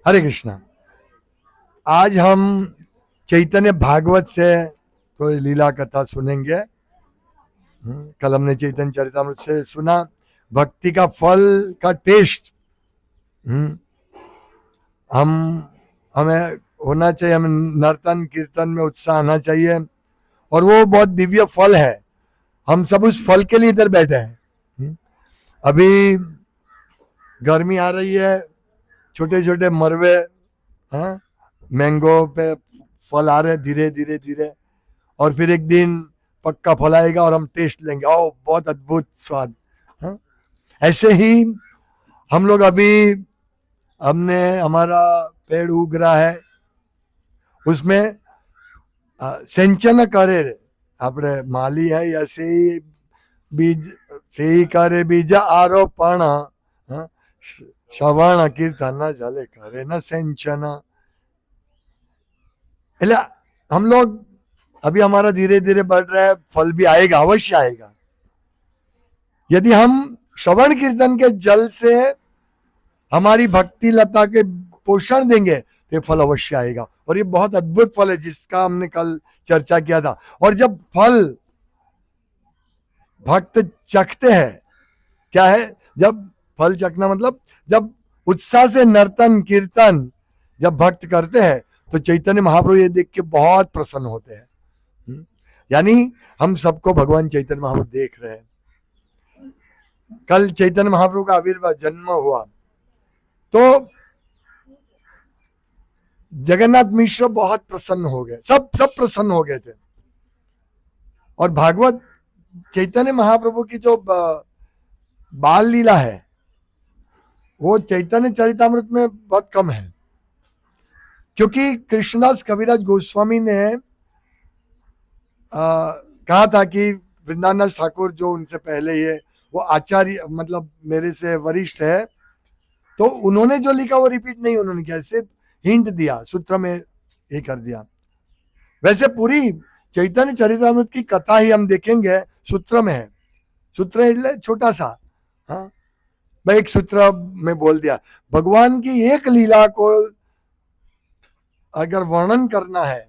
हरे कृष्णा। आज हम चैतन्य भागवत से थोड़ी लीला कथा सुनेंगे। कल हमने चैतन्य चरितामृत से सुना भक्ति का फल का टेस्ट। हम हमें होना चाहिए, हमें नर्तन कीर्तन में उत्साह आना चाहिए और वो बहुत दिव्य फल है। हम सब उस फल के लिए इधर बैठे हैं। अभी गर्मी आ रही है, छोटे छोटे मरवे, मैंगो पे फल आ रहे धीरे धीरे धीरे, और फिर एक दिन पक्का फल आएगा और हम टेस्ट लेंगे, ओ बहुत अद्भुत स्वाद। ऐसे ही हम लोग अभी हमने हमारा पेड़ उग रहा है, उसमें सिंचन करे આપણે माली है या से बीज से करे बीज आरोपण श्रवण कीर्तन जले करे न सिंचन। એટલે हम लोग अभी हमारा धीरे धीरे बढ़ रहा है, फल भी आएगा, अवश्य आएगा। यदि हम श्रवण कीर्तन के जल से हमारी भक्ति लता के पोषण देंगे तो फल अवश्य आएगा। और ये बहुत अद्भुत फल है जिसका हमने कल चर्चा किया था। और जब फल भक्त चखते हैं, क्या है, जब फल चखना मतलब जब उत्साह से नर्तन कीर्तन जब भक्त करते हैं तो चैतन्य महाप्रभु ये देख के बहुत प्रसन्न होते हैं। यानी हम सबको भगवान चैतन्य महाप्रभु देख रहे हैं। कल चैतन्य महाप्रभु का आविर्भाव जन्म हुआ तो जगन्नाथ मिश्र बहुत प्रसन्न हो गए, सब प्रसन्न हो गए थे। और भागवत चैतन्य महाप्रभु की जो बाल लीला है वो चैतन्य चरितामृत में बहुत कम है, क्योंकि कृष्णदास कविराज गोस्वामी ने कहा था कि वृंदावन ठाकुर जो उनसे पहले ये वो आचार्य मतलब मेरे से वरिष्ठ है, तो उन्होंने जो लिखा वो रिपीट नहीं उन्होंने किया, सिर्फ हिंट दिया, सूत्र में ये कर दिया। वैसे पूरी चैतन्य चरितामृत की कथा ही हम देखेंगे सूत्र में है। सूत्र छोटा सा, हाँ, मैं एक सूत्र में बोल दिया। भगवान की एक लीला को अगर वर्णन करना है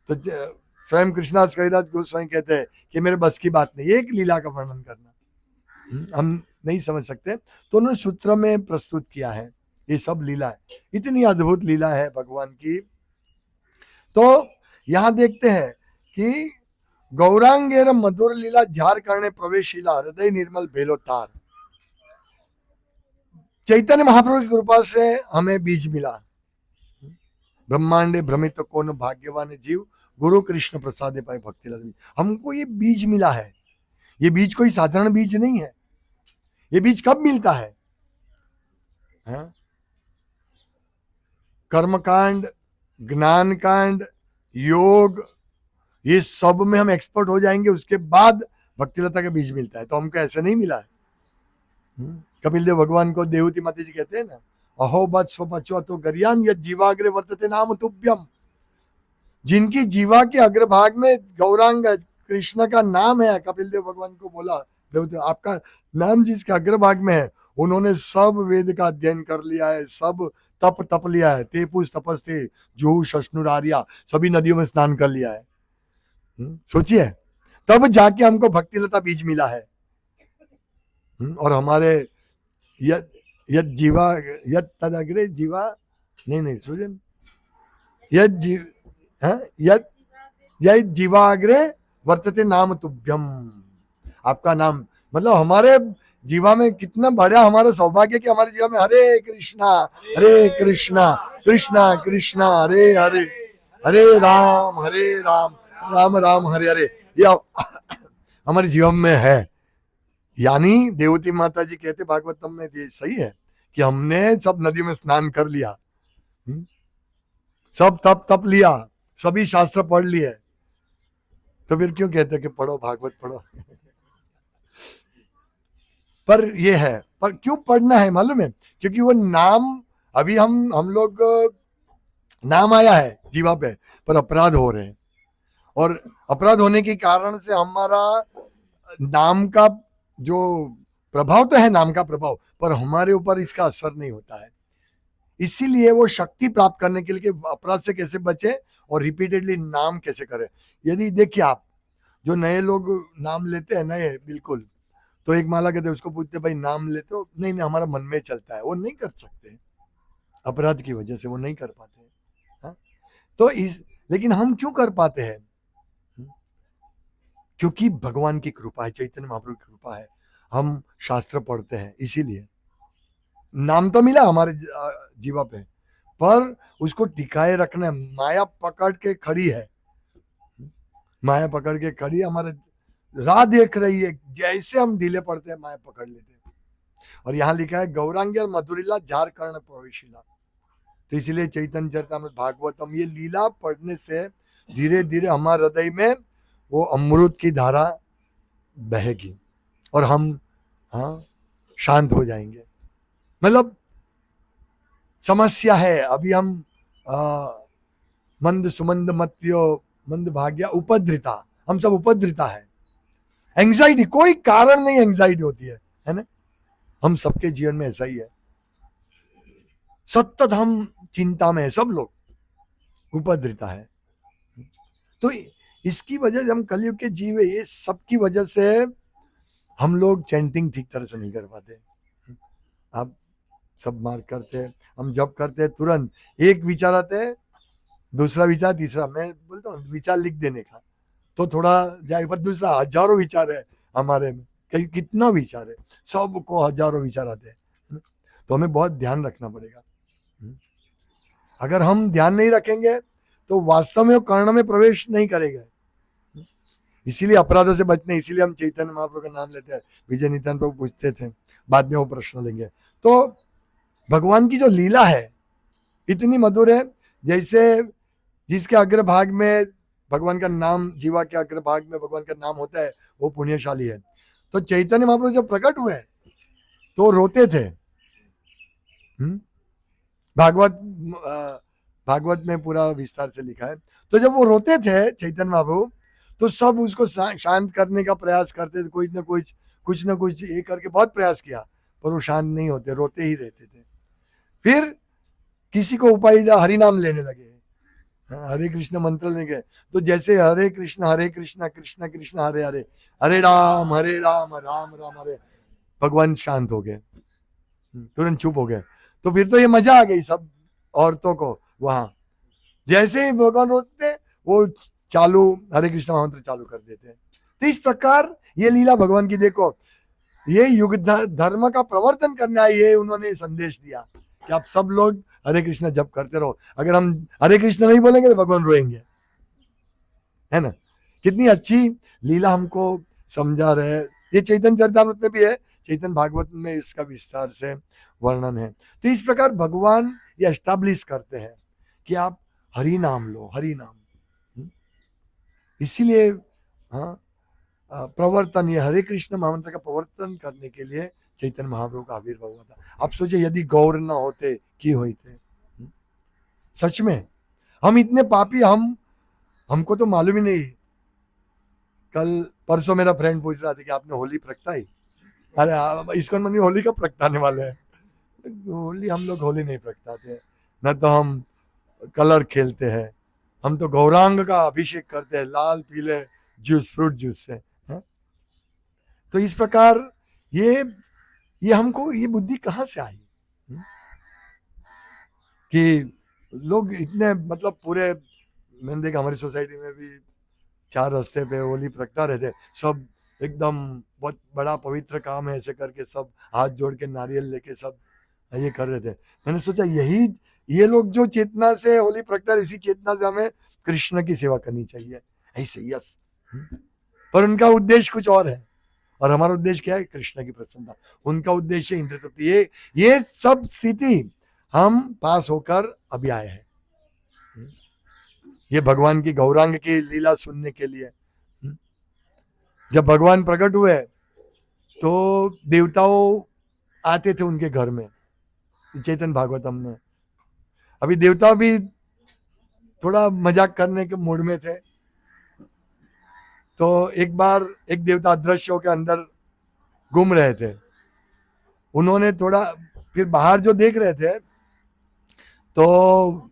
तो स्वयं कृष्णदास कविराज गोस्वामी कहते हैं कि मेरे बस की बात नहीं, एक लीला का वर्णन करना हम नहीं समझ सकते, तो उन्होंने सूत्र में प्रस्तुत किया है। ये सब लीला है, इतनी अद्भुत लीला है भगवान की। तो यहां देखते हैं कि गौरांगेर मधुर लीला झार करने प्रवेशिला हृदय निर्मल भेलो तार। चैतन्य महाप्रभु की कृपा से हमें बीज मिला। ब्रह्मांडे भ्रमित कौन भाग्यवान जीव गुरु कृष्ण प्रसादे पाए भक्ति लगी। हमको ये बीज मिला है। ये बीज कोई साधारण बीज नहीं है। ये बीज कब मिलता है? कर्मकांड, ज्ञान कांड, योग, ये सब में हम एक्सपर्ट हो जाएंगे, उसके बाद भक्तिलता का बीज मिलता है। तो हमको ऐसे नहीं मिला है। कपिल देव भगवान को देवती माता जी कहते हैं ना, अहो बत स्वपचो तो गरियान यद जीवाग्रे वर्तते नाम तुभ्यम। जिनकी जीवा के अग्रभाग में गौरांग कृष्ण का नाम है, कपिल देव भगवान को बोला देवते आपका नाम जिसके अग्रभाग में है, उन्होंने सब वेद का अध्ययन कर लिया है, सब तप लिया है, तेपुस तपस्ते जुहू शश्नुर आर्या, सभी नदियों में स्नान कर लिया है। सोचिए, तब जाके हमको भक्तिलता बीज मिला है। और हमारे यद जीवा यद तदग्रे जीवा नहीं सोचिए, यद जीव यद जीवाग्रे वर्तते नाम तुभ्यम। आपका नाम मतलब हमारे जीवा में कितना बड़ा हमारा सौभाग्य कि हमारे जीवा में हरे कृष्णा कृष्णा कृष्णा हरे हरे, हरे राम राम राम हरे हरे, ये हमारे जीवन में है। यानी देवती माता जी कहते भागवतम में, ये सही है कि हमने सब नदियों में स्नान कर लिया, सब तप लिया, सभी शास्त्र पढ़ लिए, तो फिर क्यों कहते कि पढ़ो भागवत पढ़ो? पर ये है, पर क्यों पढ़ना है मालूम है? क्योंकि वो नाम अभी हम लोग नाम आया है जीवा पे, पर अपराध हो रहे हैं, और अपराध होने के कारण से हमारा नाम का जो प्रभाव तो है, नाम का प्रभाव, पर हमारे ऊपर इसका असर नहीं होता है। इसीलिए वो शक्ति प्राप्त करने के लिए अपराध से कैसे बचे और रिपीटेडली नाम कैसे करें। यदि देखिए आप जो नए लोग नाम लेते हैं, नए बिल्कुल, तो एक माला कहते हैं, उसको पूछते भाई नाम लेते हो, नहीं नहीं हमारा मन में चलता है, वो नहीं कर सकते, अपराध की वजह से वो नहीं कर पाते। हाँ? तो लेकिन हम क्यों कर पाते हैं? क्योंकि भगवान की कृपा है, चैतन्य महाप्रभु की कृपा है, हम शास्त्र पढ़ते हैं, इसीलिए नाम तो मिला हमारे जीवा पे, पर उसको टिकाए रखना। माया पकड़ के खड़ी है, माया पकड़ के खड़ी, हमारे राह देख रही है, जैसे हम ढीले पड़ते हैं माया पकड़ लेते हैं। और यहाँ लिखा है गौरांगी और मधुरीला झार कर्ण प्रवेशिला। तो इसीलिए चैतन्य चरितामृत भागवतम, ये लीला पढ़ने से धीरे धीरे हमारे हृदय में वो अमृत की धारा बहेगी और हम शांत हो जाएंगे। मतलब समस्या है अभी हम मंद सुमंद मत्यो मंद भाग्या उपद्रिता, हम सब उपद्रिता है। एंजाइटी, कोई कारण नहीं एंजाइटी होती है ना? हम सबके जीवन में ऐसा ही है, सतत हम चिंता में है, सब लोग उपद्रिता है। तो इसकी वजह से हम कलयुग के जीव है, ये सब की वजह से हम लोग चैंटिंग ठीक तरह से नहीं कर पाते। आप सब मार करते हैं, हम जब करते हैं तुरंत एक विचार आते हैं, दूसरा विचार, तीसरा, मैं बोलता हूँ विचार लिख देने का तो थोड़ा जाए, पर दूसरा हजारों विचार है हमारे में, कहीं कितना विचार है, सबको हजारों विचार आते हैं। तो हमें बहुत ध्यान रखना पड़ेगा। अगर हम ध्यान नहीं रखेंगे तो वास्तव में वो कर्ण में प्रवेश नहीं करेगा। इसीलिए अपराधों से बचने, इसीलिए हम चैतन्य महाप्रभु का नाम लेते हैं। विजय नित्यानंद प्रभु पूछते थे, बाद में वो प्रश्न लेंगे। तो भगवान की जो लीला है इतनी मधुर है, जैसे जिसके अग्रभाग में भगवान का नाम, जीवा के अग्रभाग में भगवान का नाम होता है, वो पुण्यशाली है। तो चैतन्य महाप्रभु जब प्रकट हुए तो रोते थे। भागवत में पूरा विस्तार से लिखा है। तो जब वो रोते थे चैतन्य महाप्रभु, तो सब उसको शांत करने का प्रयास करते थे, कुछ ना कुछ ये करके बहुत प्रयास किया, पर वो शांत नहीं होते, रोते ही रहते थे। फिर किसी को उपाय दिया, हरि नाम लेने लगे, हरे कृष्ण मंत्र लेने गए। तो जैसे हरे कृष्ण कृष्ण कृष्ण हरे हरे, हरे राम राम राम हरे, भगवान शांत हो गए, तुरंत चुप हो गए। तो फिर तो ये मजा आ गई सब औरतों को वहां, जैसे ही भगवान रोते वो चालू हरे कृष्ण मंत्र चालू कर देते हैं। तो इस प्रकार ये लीला भगवान की, देखो ये युग धर्म का प्रवर्तन करना है, ये उन्होंने संदेश दिया कि आप सब लोग हरे कृष्ण जप करते रहो। अगर हम हरे कृष्ण नहीं बोलेंगे तो भगवान रोएंगे, है ना? कितनी अच्छी लीला हमको समझा रहे। ये चैतन्य चरितामृत में भी है, चैतन्य भागवत में इसका विस्तार से वर्णन है। तो इस प्रकार भगवान ये एस्टैब्लिश करते हैं कि आप हरि नाम लो, हरि नाम। इसीलिए प्रवर्तन, ये हरे कृष्ण महामंत्र का प्रवर्तन करने के लिए चैतन्य महाप्रभु का आविर्भाव हुआ था। आप सोचिए यदि गौर न होते की होते, सच में हम इतने पापी, हमको तो मालूम ही नहीं। कल परसों मेरा फ्रेंड पूछ रहा था कि आपने होली प्रगटाई। अरे इस्कॉन मंदिर होली कब प्रगटाने वाले हैं? होली, हम लोग होली नहीं प्रगटाते, न तो हम कलर खेलते हैं, हम तो गौरांग का अभिषेक करते हैं लाल पीले जूस, फ्रूट जूस से। तो इस प्रकार ये हमको ये बुद्धि कहाँ से आई कि लोग इतने, मतलब पूरे, मैंने देखा हमारी सोसाइटी में भी 4 रास्ते पे होली प्रगटा रहे थे, सब एकदम बहुत बड़ा पवित्र काम है ऐसे करके, सब हाथ जोड़ के नारियल लेके सब ये कर रहे थे। मैंने सोचा ये लोग जो चेतना से होली प्रगटा, इसी चेतना से हमें कृष्ण की सेवा करनी चाहिए ऐसे। यस, पर उनका उद्देश्य कुछ और है और हमारा उद्देश्य क्या है? कृष्ण की प्रसन्नता। उनका उद्देश्य इंद्र तृप्ति। ये सब स्थिति हम पास होकर अभी आए हैं, ये भगवान की गौरांग की लीला सुनने के लिए। जब भगवान प्रकट हुए तो देवताओं आते थे उनके घर में, चैतन्य भागवतम में। अभी देवता भी थोड़ा मजाक करने के मूड में थे, तो एक बार एक देवता अदृश्य होकर अंदर घूम रहे थे। उन्होंने थोड़ा, फिर बाहर जो देख रहे थे तो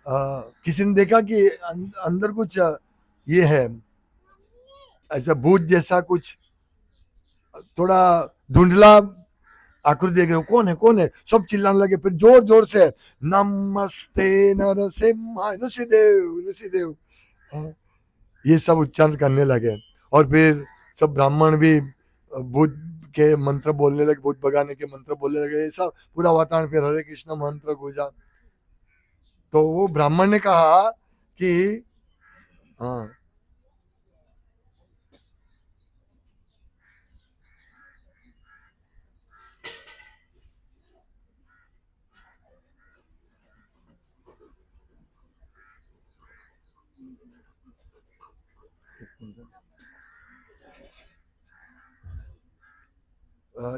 किसी ने देखा कि अंदर कुछ ये है, ऐसा भूत जैसा कुछ, थोड़ा धुंधला आकृति देख रहे हो, कौन है, सब चिल्लाने लगे। फिर जोर जोर से नमस्ते नरसिम्हाय नुसिदेव, ये सब उच्चारण करने लगे। और फिर सब ब्राह्मण भी भूत के मंत्र बोलने लगे, भूत भगाने के मंत्र बोलने लगे, सब पूरा वातावरण। फिर हरे कृष्ण मंत्र गूंजा। तो वो ब्राह्मण ने कहा कि हाँ,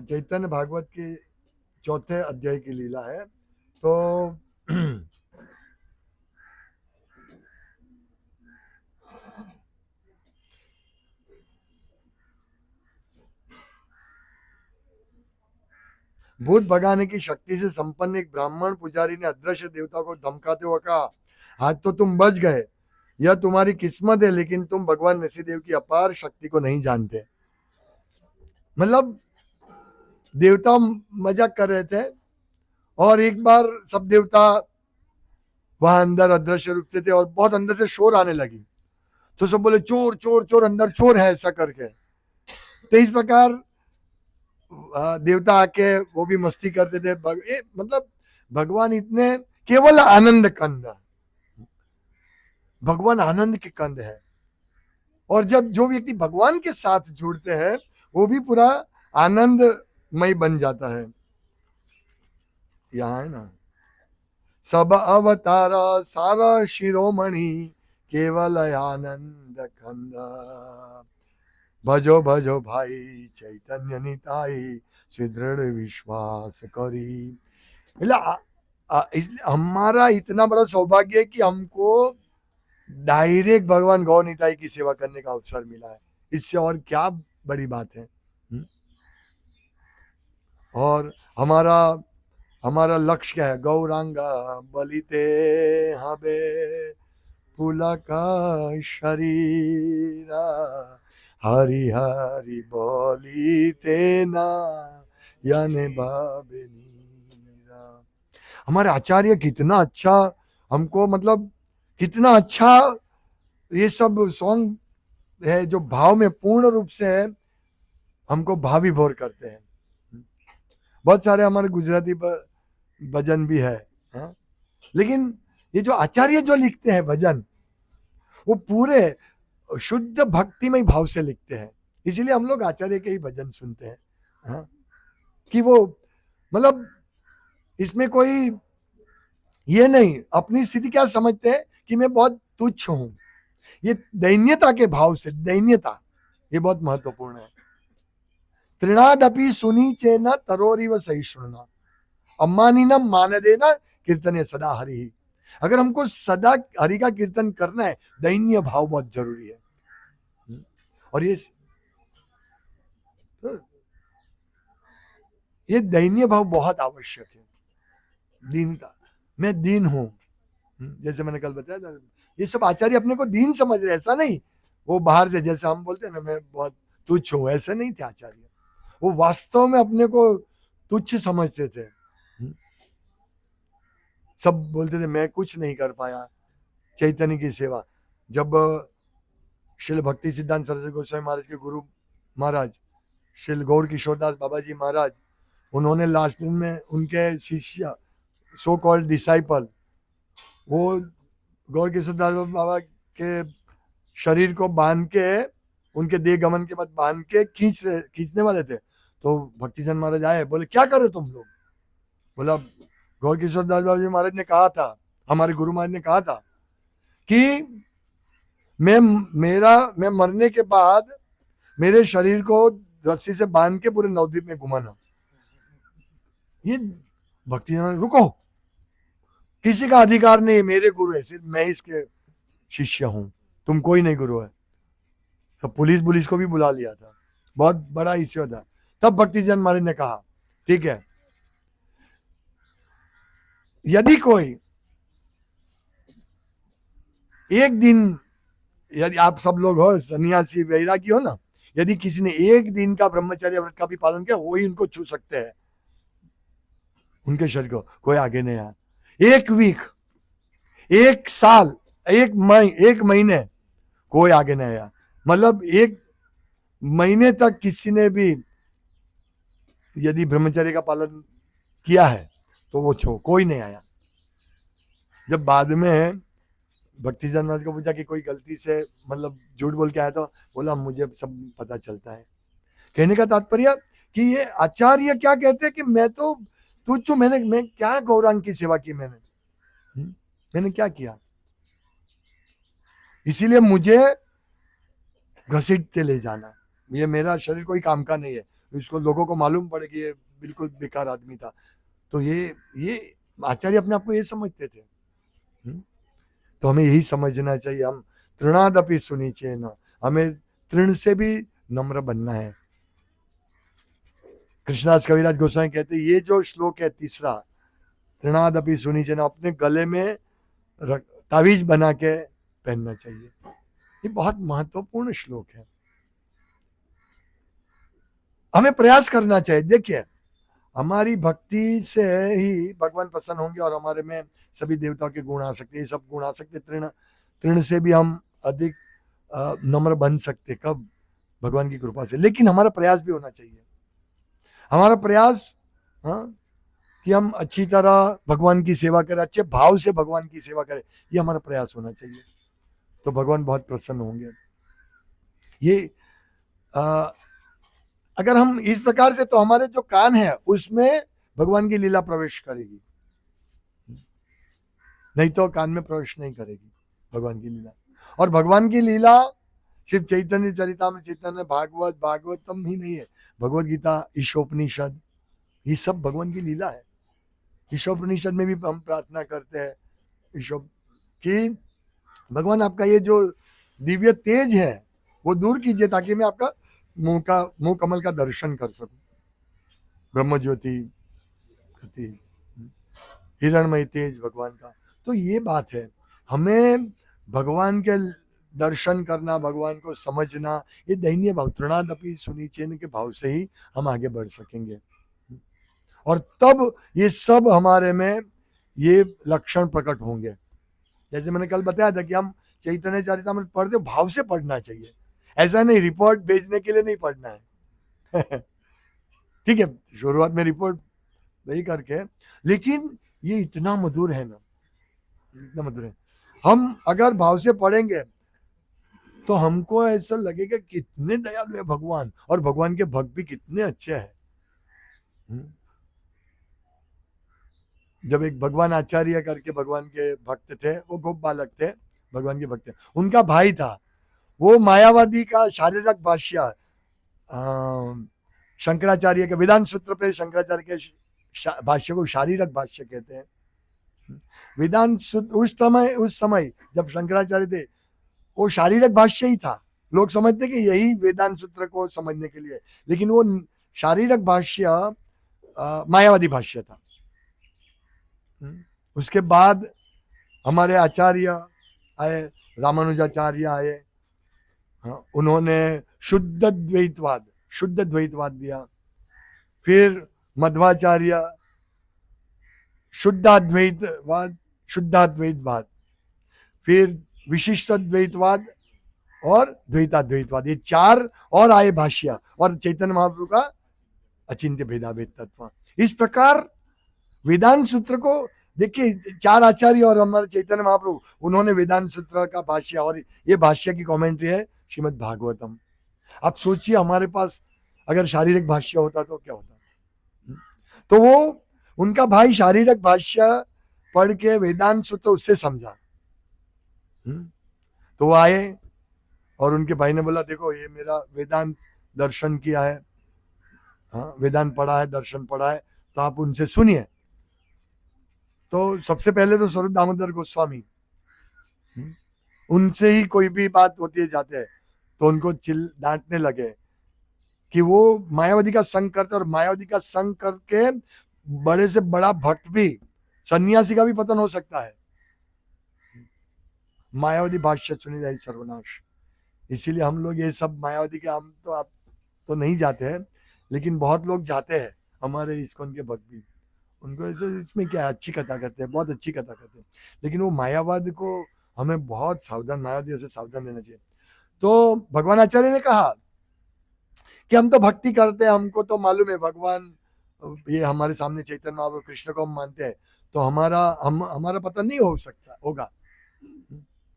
चैतन्य भागवत के 4थे अध्याय की लीला है। तो भूत भगाने की शक्ति से संपन्न एक ब्राह्मण पुजारी ने अदृश्य देवता को धमकाते हुए कहा, आज तो तुम बच गए, यह तुम्हारी किस्मत है, लेकिन तुम भगवान नरसिंहदेव की अपार शक्ति को नहीं जानते। मतलब देवता मजाक कर रहे थे, और एक बार सब देवता वहां अंदर अदृश्य रूप से थे, और बहुत अंदर से शोर आने लगी। तो सब बोले चोर चोर चोर, अंदर चोर है, ऐसा करके। तो इस प्रकार देवता आके वो भी मस्ती करते थे। मतलब भगवान इतने केवल आनंद कंद, भगवान आनंद के कंद है। और जब जो व्यक्ति भगवान के साथ जुड़ते हैं वो भी पूरा आनंदमय बन जाता है। यहाँ है ना, सब अवतारा सारा शिरोमणि केवल आनंद कंद, भजो भजो भाई चैतन्य निताई सुदृढ़ विश्वास करी। इसलिए हमारा इतना बड़ा सौभाग्य है कि हमको डायरेक्ट भगवान गौ निताई की सेवा करने का अवसर मिला है। इससे और क्या बड़ी बात है। और हमारा हमारा लक्ष्य क्या है? गौरांगा बलिते हबे पुलका शरीरा, हरि हरि बलिते ना याने बाबे नीरा। हमारे आचार्य कितना अच्छा हमको, मतलब कितना अच्छा ये सब सॉन्ग है जो भाव में पूर्ण रूप से है, हमको भाव विभोर करते हैं। बहुत सारे हमारे गुजराती भजन भी है, हाँ? लेकिन ये जो आचार्य जो लिखते हैं भजन, वो पूरे शुद्ध भक्तिमय भाव से लिखते हैं। इसीलिए हम लोग आचार्य के ही भजन सुनते हैं, हाँ? कि वो मतलब इसमें कोई ये नहीं, अपनी स्थिति क्या समझते हैं कि मैं बहुत तुच्छ हूं। ये दैन्यता के भाव से, दैन्यता ये बहुत महत्वपूर्ण है। तृणादपि सुनी चेन तरोरिव सहिष्णुना, अम्मानीनम मान देना कीर्तन सदा हरि। अगर हमको सदा हरि का कीर्तन करना है, दैन्य भाव बहुत जरूरी है। और ये दैन्य भाव बहुत आवश्यक है। दीनता, मैं दीन हूं, जैसे मैंने कल बताया था। ये सब आचार्य अपने को दीन समझ रहे, ऐसा नहीं वो बाहर से जैसे हम बोलते हैं ना, मैं बहुत तुच्छ हूं, ऐसे नहीं थे आचार्य। वो वास्तव में अपने को तुच्छ समझते थे। सब बोलते थे मैं कुछ नहीं कर पाया चैतन्य की सेवा। जब श्रील भक्ति सिद्धांत सरस्वती गोस्वामी महाराज के गुरु महाराज श्रील गौर किशोरदास बाबा जी महाराज, उन्होंने लास्ट में उनके शिष्य सो कॉल्ड डिसाइपल, वो गौर किशोरदास बाबा के शरीर को बांध के, उनके देह गमन के बाद बांध के खींचने वाले थे। तो भक्तिजन महाराज आए, बोले क्या कर रहे तुम लोग? बोला गौर किशोरदास बाबा जी महाराज ने कहा था, हमारे गुरु महाराज ने कहा था कि मैं मरने के बाद मेरे शरीर को रस्सी से बांध के पूरे नवद्वीप में घुमाना। ये भक्ति, रुको, किसी का अधिकार नहीं, मेरे गुरु है, सिर्फ मैं इसके शिष्य हूं, तुम कोई नहीं गुरु है। तो पुलिस को भी बुला लिया था, बहुत बड़ा इश्यू था। तब भक्तिजन महाराज ने कहा ठीक है, यदि कोई एक दिन, यदि आप सब लोग हो सन्यासी वैरागी हो ना, यदि किसी ने एक दिन का ब्रह्मचर्य व्रत का भी पालन किया, वही उनको छू सकते हैं, उनके शरीर को, कोई आगे नहीं आया। एक वीक, एक साल, एक महीने कोई आगे नहीं आया। मतलब एक महीने तक किसी ने भी यदि ब्रह्मचर्य का पालन किया है तो वो कोई नहीं आया। जब बाद में भक्ति जन महाराज को पूछा कि कोई गलती से मतलब झूठ बोल के आया, तो बोला मुझे सब पता चलता है। कहने का तात्पर्य कि ये आचार्य क्या कहते हैं कि मैं तो तुच्छ हूं, मैं क्या गौरांग की सेवा की, मैंने क्या किया, इसीलिए मुझे घसीटते ले जाना, ये मेरा शरीर कोई काम का नहीं है। इसको लोगों को मालूम पड़े कि ये बिल्कुल बेकार आदमी था। तो ये आचार्य अपने आप को ये समझते थे। तो हमें यही समझना चाहिए, हम तृणादपि सुनीचे न, हमें तृण से भी नम्र बनना है। कृष्णदास कविराज गोस्वामी कहते ये जो श्लोक है तीसरा, तृणादपि सुनीचे न, अपने गले में तावीज बना के पहनना चाहिए। ये बहुत महत्वपूर्ण श्लोक है, हमें प्रयास करना चाहिए। देखिए हमारी भक्ति से ही भगवान प्रसन्न होंगे और हमारे में सभी देवताओं के गुण आ सकते, ये सब गुण आ सकते। तृण से भी हम अधिक नम्र बन सकते, कब? भगवान की कृपा से। लेकिन हमारा प्रयास भी होना चाहिए, हमारा प्रयास, हाँ, कि हम अच्छी तरह भगवान की सेवा करें, अच्छे भाव से भगवान की सेवा करें, ये हमारा प्रयास होना चाहिए। तो भगवान बहुत प्रसन्न होंगे। ये अगर हम इस प्रकार से, तो हमारे जो कान है उसमें भगवान की लीला प्रवेश करेगी, नहीं तो कान में प्रवेश नहीं करेगी भगवान की लीला। और भगवान की लीला सिर्फ चैतन्य चरितामृत, चैतन्य भागवत, भागवतम ही नहीं है, भगवत गीता, ईशोपनिषद, ये सब भगवान की लीला है। ईशोपनिषद में भी हम प्रार्थना करते हैं ईशोप कि भगवान आपका ये जो दिव्य तेज है वो दूर कीजिए, ताकि मैं आपका मुंह कमल का दर्शन कर सकूं। ब्रह्म ज्योति, हिरणमय तेज भगवान का। तो ये बात है, हमें भगवान के दर्शन करना, भगवान को समझना, ये दैन्य भाव, तृणादपि सुनीचेन के भाव से ही हम आगे बढ़ सकेंगे। और तब ये सब हमारे में ये लक्षण प्रकट होंगे। जैसे मैंने कल बताया था कि हम चैतन्य चरितामृत पढ़ते, भाव से पढ़ना चाहिए, ऐसा नहीं रिपोर्ट भेजने के लिए नहीं पढ़ना है। ठीक है, शुरुआत में रिपोर्ट वही करके, लेकिन ये इतना मधुर है ना, इतना मधुर है। हम अगर भाव से पढ़ेंगे तो हमको ऐसा लगेगा कितने दयालु है भगवान, और भगवान के भक्त भी कितने अच्छे हैं। जब एक भगवान आचार्य करके भगवान के भक्त थे, वो गोप बालक थे, भगवान के भक्त थे, उनका भाई था, वो मायावादी का शारीरिक भाष्य, शंकराचार्य के वेदांत सूत्र पे शंकराचार्य के भाष्य को शारीरिक भाष्य कहते हैं। वेदांत सूत्र उस समय जब शंकराचार्य थे, वो शारीरिक भाष्य ही था। लोग समझते कि यही वेदांत सूत्र को समझने के लिए, लेकिन वो शारीरिक भाष्य मायावादी भाष्य था। उसके बाद हमारे आचार्य आए, रामानुजाचार्य आए, उन्होंने शुद्ध द्वैतवाद दिया। फिर मध्वाचार्य शुद्धाद्वैतवाद, फिर विशिष्ट द्वैतवाद और द्वैताद्वैतवाद, ये चार और आए भाष्य, और चैतन्य महाप्रभु का अचिंत्य भेदाभेद तत्व। इस प्रकार वेदांत सूत्र को देखिए, चार आचार्य और हमारे चैतन्य महाप्रभु, उन्होंने वेदांत सूत्र का भाष्य, और ये भाष्य की कमेंट्री है श्रीमद् भागवतम। आप सोचिए हमारे पास अगर शारीरिक भाष्य होता तो क्या होता। तो वो उनका भाई शारीरिक भाष्य पढ़ के वेदांत सूत्र उससे समझा। तो वो आए और उनके भाई ने बोला, देखो ये मेरा वेदांत दर्शन किया है, हाँ, वेदांत पढ़ा है, दर्शन पढ़ा है, तो आप उनसे सुनिए। तो सबसे पहले तो स्वरूप दामोदर गोस्वामी, उनसे ही कोई भी बात होती है जाते हैं तो उनको डांटने लगे कि वो मायावती का संग करते, और मायावती का संग करके बड़े से बड़ा भक्त भी सन्यासी का भी पतन हो सकता है। मायावादी भाष्य सुनी जाए सर्वनाश। इसीलिए हम लोग ये सब मायावादी के, हम तो आप तो नहीं जाते हैं, लेकिन बहुत लोग जाते हैं हमारे इस्कॉन के भक्त भी। उनको ऐसे इसमें क्या अच्छी कथा करते हैं, बहुत अच्छी कथा करते हैं, लेकिन वो मायावाद को हमें बहुत सावधान, मायावादियों से सावधान रहना चाहिए। तो भगवान आचार्य ने कहा कि हम तो भक्ति करते हैं, हमको तो मालूम है भगवान, ये हमारे सामने चैतन्य महाप्रभु कृष्ण को हम मानते हैं, तो हमारा पतन नहीं हो सकता होगा।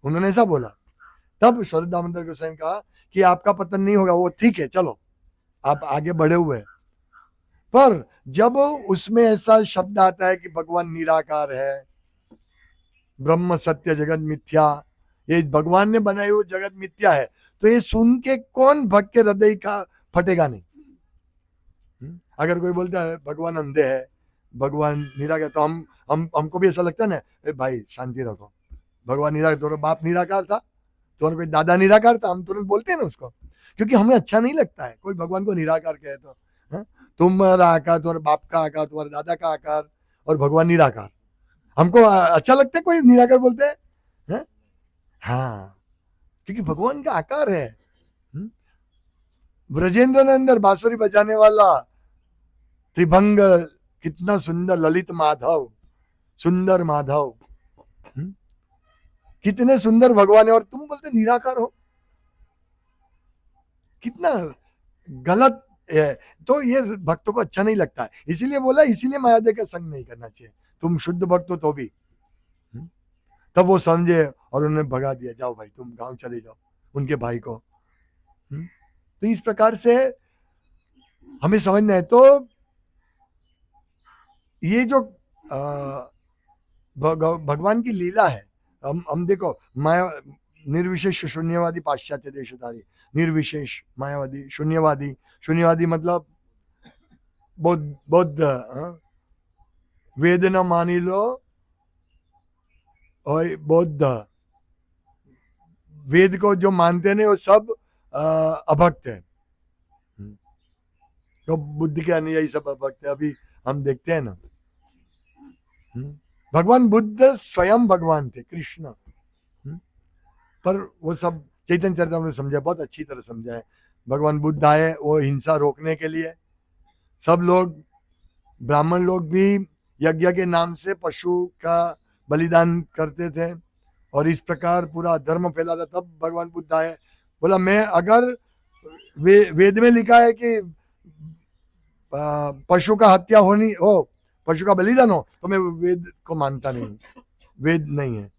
उन्होंने ऐसा बोला। तब शरद दामोदर गोस्वामी कहा कि आपका पतन नहीं होगा, वो ठीक है, चलो आप आगे बढ़े हुए हैं। पर जब उसमें ऐसा शब्द आता है कि भगवान निराकार है, ब्रह्म सत्य जगत मिथ्या, ये भगवान ने बनाई हुई जगत मिथ्या है, तो ये सुन के कौन भक्त के हृदय का फटेगा नहीं। अगर कोई बोलता है भगवान अंधे है, भगवान निराकार, तो हमको भी ऐसा लगता है ना, भाई शांति रखो, भगवान निराकार, तुम्हारा बाप निराकार था, तुम्हारा कोई दादा निराकार था, हम तुरंत बोलते हैं ना उसको, क्योंकि हमें अच्छा नहीं लगता है कोई भगवान को निराकार कहे तो। तुम्हारा आकार, तुम्हारे बाप का आकार, तुम्हारे दादा का आकार, और भगवान निराकार, हमको अच्छा लगता है कोई निराकार बोलते हैं। हाँ, क्योंकि भगवान का आकार है। ब्रजेंद्र नंदन बांसुरी बजाने वाला त्रिभंग, कितना सुंदर ललित माधव, सुंदर माधव, कितने सुंदर भगवान है, और तुम बोलते निराकार हो, कितना गलत है। तो ये भक्तों को अच्छा नहीं लगता है, इसीलिए बोला, इसीलिए मायादेव का संग नहीं करना चाहिए। तुम शुद्ध भक्त हो तो भी। तब वो समझे और उन्होंने भगा दिया, जाओ भाई तुम गांव चले जाओ, उनके भाई को। तो इस प्रकार से हमें समझना है। तो ये जो भगवान की लीला है, हम देखो, माया निर्विशेष शून्यवादी पाश्चात्य देशधारी, निर्विशेष मायावादी, शून्यवादी, शून्यवादी मतलब बौद्ध, वेद न मानी लो, और बौद्ध वेद को जो मानते नहीं वो सब अभक्त है। तो बुद्ध के अनुयायी सब अभक्त है, अभी हम देखते हैं ना। भगवान बुद्ध स्वयं भगवान थे, कृष्ण, पर वो सब चैतन्य चरितामृत में समझा, बहुत अच्छी तरह समझा है। भगवान बुद्ध आए वो हिंसा रोकने के लिए, सब लोग, ब्राह्मण लोग भी यज्ञ के नाम से पशु का बलिदान करते थे, और इस प्रकार पूरा धर्म फैला था। तब भगवान बुद्ध आए, बोला मैं, अगर वेद में लिखा है कि पशु का हत्या होनी हो, पशु का बलिदान हो, तो मैं वेद को मानता नहीं, वेद नहीं है।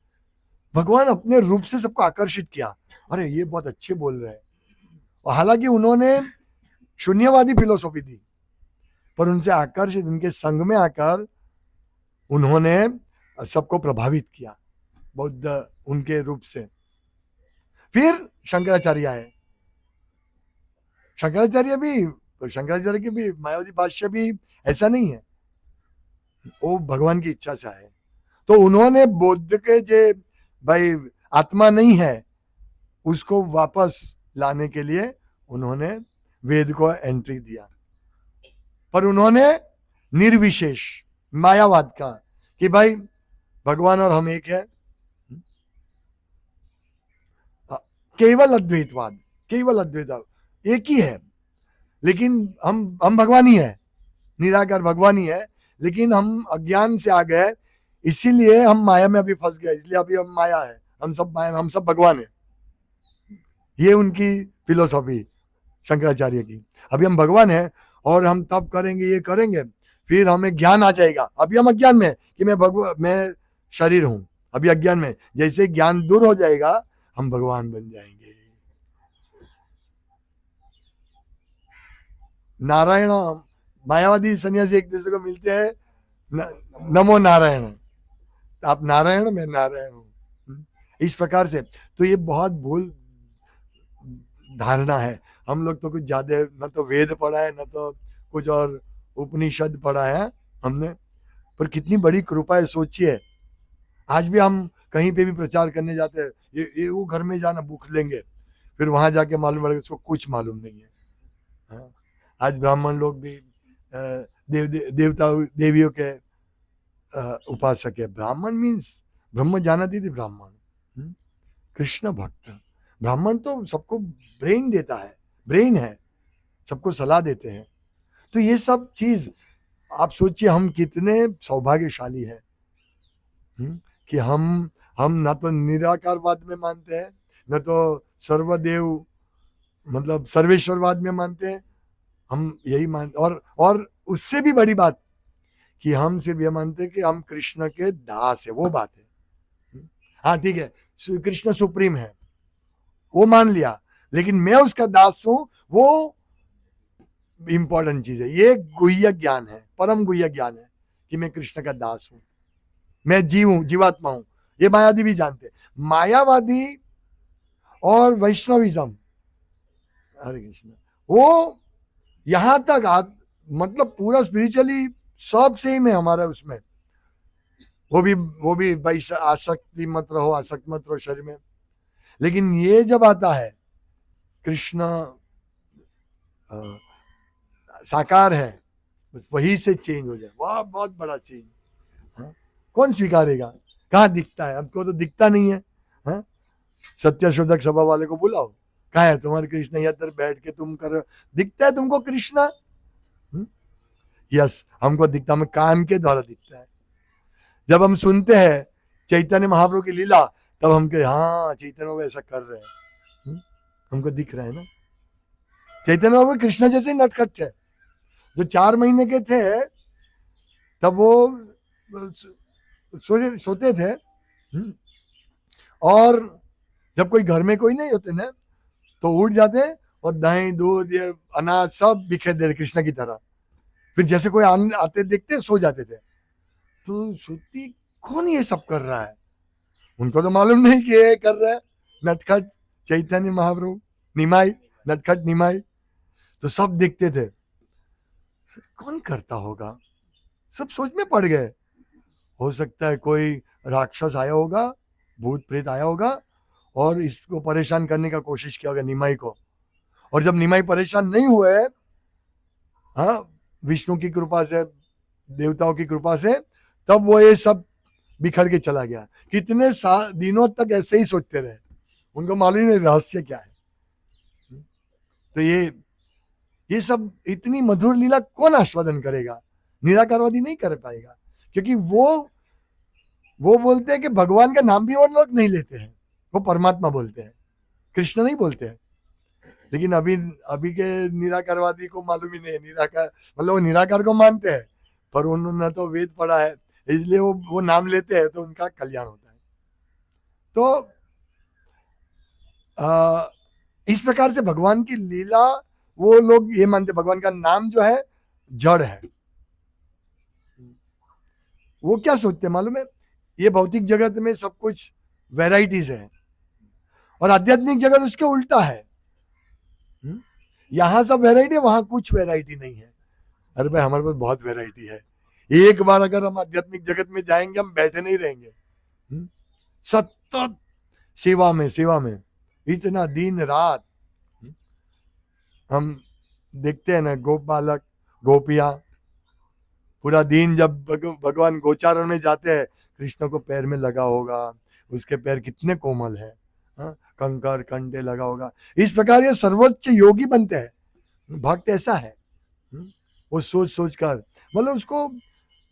भगवान अपने रूप से सबको आकर्षित किया, अरे ये बहुत अच्छे बोल रहे हैं। और हालांकि उन्होंने शून्यवादी फिलोसॉफी दी, पर उनसे आकर्षित, उनके संग में आकर उन्होंने सबको प्रभावित किया, बौद्ध उनके रूप से। फिर शंकराचार्य आए, शंकराचार्य भी, तो शंकराचार्य के भी मायावादी भाष्य भी ऐसा नहीं है, वो भगवान की इच्छा से आए। तो उन्होंने बौद्ध के जे भाई आत्मा नहीं है उसको वापस लाने के लिए उन्होंने वेद को एंट्री दिया, पर उन्होंने निर्विशेष मायावाद का, कि भाई भगवान और हम एक है, केवल अद्वैतवाद, केवल अद्वैतवाद, एक ही है, लेकिन हम भगवान ही है, निराकार भगवान ही है, लेकिन हम अज्ञान से आ गए, इसीलिए हम माया में अभी फंस गए, इसलिए अभी हम माया है, हम सब माया, हम सब भगवान है। ये उनकी फिलोसॉफी शंकराचार्य की। अभी हम भगवान है और हम तब करेंगे, ये करेंगे, फिर हमें ज्ञान आ जाएगा। अभी हम अज्ञान में कि मैं शरीर हूं, अभी अज्ञान में, जैसे ज्ञान दूर हो जाएगा हम भगवान बन जाएंगे। नारायण, मायावादी सन्यासी एक दूसरे को मिलते हैं, नमो नारायण, आप नारायण, मैं नारायण हूं, इस प्रकार से। तो ये बहुत भूल धारणा है। हम लोग तो कुछ ज्यादा, न तो वेद पढ़ा है, न तो कुछ और उपनिषद पढ़ा है हमने, पर कितनी बड़ी कृपा है, सोचिए। आज भी हम कहीं पे भी प्रचार करने जाते हैं, ये वो घर में जाना भूख लेंगे, फिर वहां जाके मालूम पड़ेगा उसको कुछ मालूम नहीं है। आज ब्राह्मण लोग भी देवता देवियों के उपासक है। ब्राह्मण मीन्स ब्रह्म जानती थी ब्राह्मण, कृष्ण भक्त। ब्राह्मण तो सबको ब्रेन देता है, ब्रेन है, सबको सलाह देते हैं। तो ये सब चीज आप सोचिए हम कितने सौभाग्यशाली है कि हम ना तो निराकारवाद में मानते हैं, न तो सर्वदेव मतलब सर्वेश्वरवाद में मानते हैं। हम यही मानते, और उससे भी बड़ी बात कि हम सिर्फ ये मानते हैं कि हम कृष्ण के दास है, वो बात है। हाँ ठीक है, कृष्ण सुप्रीम है, वो मान लिया, लेकिन मैं उसका दास हूं, वो इंपॉर्टेंट चीज है। ये गुह्य ज्ञान है, परम गुह्य ज्ञान है कि मैं कृष्ण का दास हूं, मैं जीव हूं, जीवात्मा हूं। ये मायावादी भी जानते हैं। मायावादी और वैष्णविज्म, हरे कृष्ण, वो यहां तक मतलब पूरा स्पिरिचुअली सब सेम है हमारा उसमें। वो भी भाई आसक्ति मत रहो, आसक्त मत रहो शरीर में। लेकिन ये जब आता है कृष्ण साकार है, बस वही से चेंज हो जाए, वाह बहुत बड़ा चेंज। हाँ? कौन स्वीकारेगा? कहाँ दिखता है? हमको तो दिखता नहीं है। हाँ? सत्य शोधक सभा वाले को बुलाओ, कहा है तुम्हारे कृष्ण इधर बैठ के तुम कर, दिखता है तुमको कृष्णा? यस, हमको दिखता, हमें कान के द्वारा दिखता है। जब हम सुनते हैं चैतन्य महाप्रभु की लीला, तब हम कहे हाँ चैतन्य बाबू ऐसा कर रहे हैं, हमको दिख रहा है ना। चैतन्य बाबू कृष्ण जैसे नटखट थे। जो 4 महीने के थे तब वो सोते थे, और जब कोई घर में कोई नहीं होते ना, तो उठ जाते और दही दूध ये अनाज सब बिखेर दे कृष्ण की तरह। फिर जैसे कोई आते देखते सो जाते थे। तो सोती कौन ये सब कर रहा है? उनको तो मालूम नहीं कि ये कर रहा है नटखट चैतन्य महाप्रभु, निमाई, नटखट निमाई। तो सब देखते थे, कौन करता होगा? सब सोच में पड़ गए। हो सकता है कोई राक्षस आया होगा, भूत प्रेत आया होगा और इसको परेशान करने का कोशिश किया होगा निमाई को। और जब निमाई परेशान नहीं हुए, हाँ, विष्णु की कृपा से, देवताओं की कृपा से, तब वो ये सब बिखर के चला गया। कितने दिनों तक ऐसे ही सोचते रहे, उनको मालूम नहीं रहस्य क्या है। तो ये सब इतनी मधुर लीला कौन आस्वादन करेगा? निराकारवादी नहीं कर पाएगा, क्योंकि वो बोलते हैं कि भगवान का नाम भी वो लोग नहीं लेते हैं, वो परमात्मा बोलते हैं, कृष्ण नहीं बोलते हैं। लेकिन अभी के निराकारवादी को मालूम ही नहीं है निराकार, मतलब वो निराकार को मानते हैं, पर उन्होंने तो वेद पढ़ा है, इसलिए वो नाम लेते हैं तो उनका कल्याण होता है। तो इस प्रकार से भगवान की लीला, वो लोग ये मानते भगवान का नाम जो है जड़ है। वो क्या सोचते मालूम है? ये भौतिक जगत में सब कुछ वेराइटीज है, और आध्यात्मिक जगत उसके उल्टा है। यहां सब वैरायटी है, वहां कुछ वैरायटी नहीं है। अरे भाई हमारे पास बहुत वैरायटी है। एक बार अगर हम आध्यात्मिक जगत में जाएंगे, हम बैठे नहीं रहेंगे। सतत सेवा में इतना दिन रात। हम देखते हैं ना, गोप बालक गोपियां पूरा दिन, जब भगवान गोचारण में जाते हैं, कृष्ण को पैर में लगा होगा, उसके पैर कितने कोमल है, कंकर कंडे लगा होगा। इस प्रकार ये सर्वोच्च योगी बनते हैं। भक्त ऐसा है, वो सोच सोच कर, मतलब उसको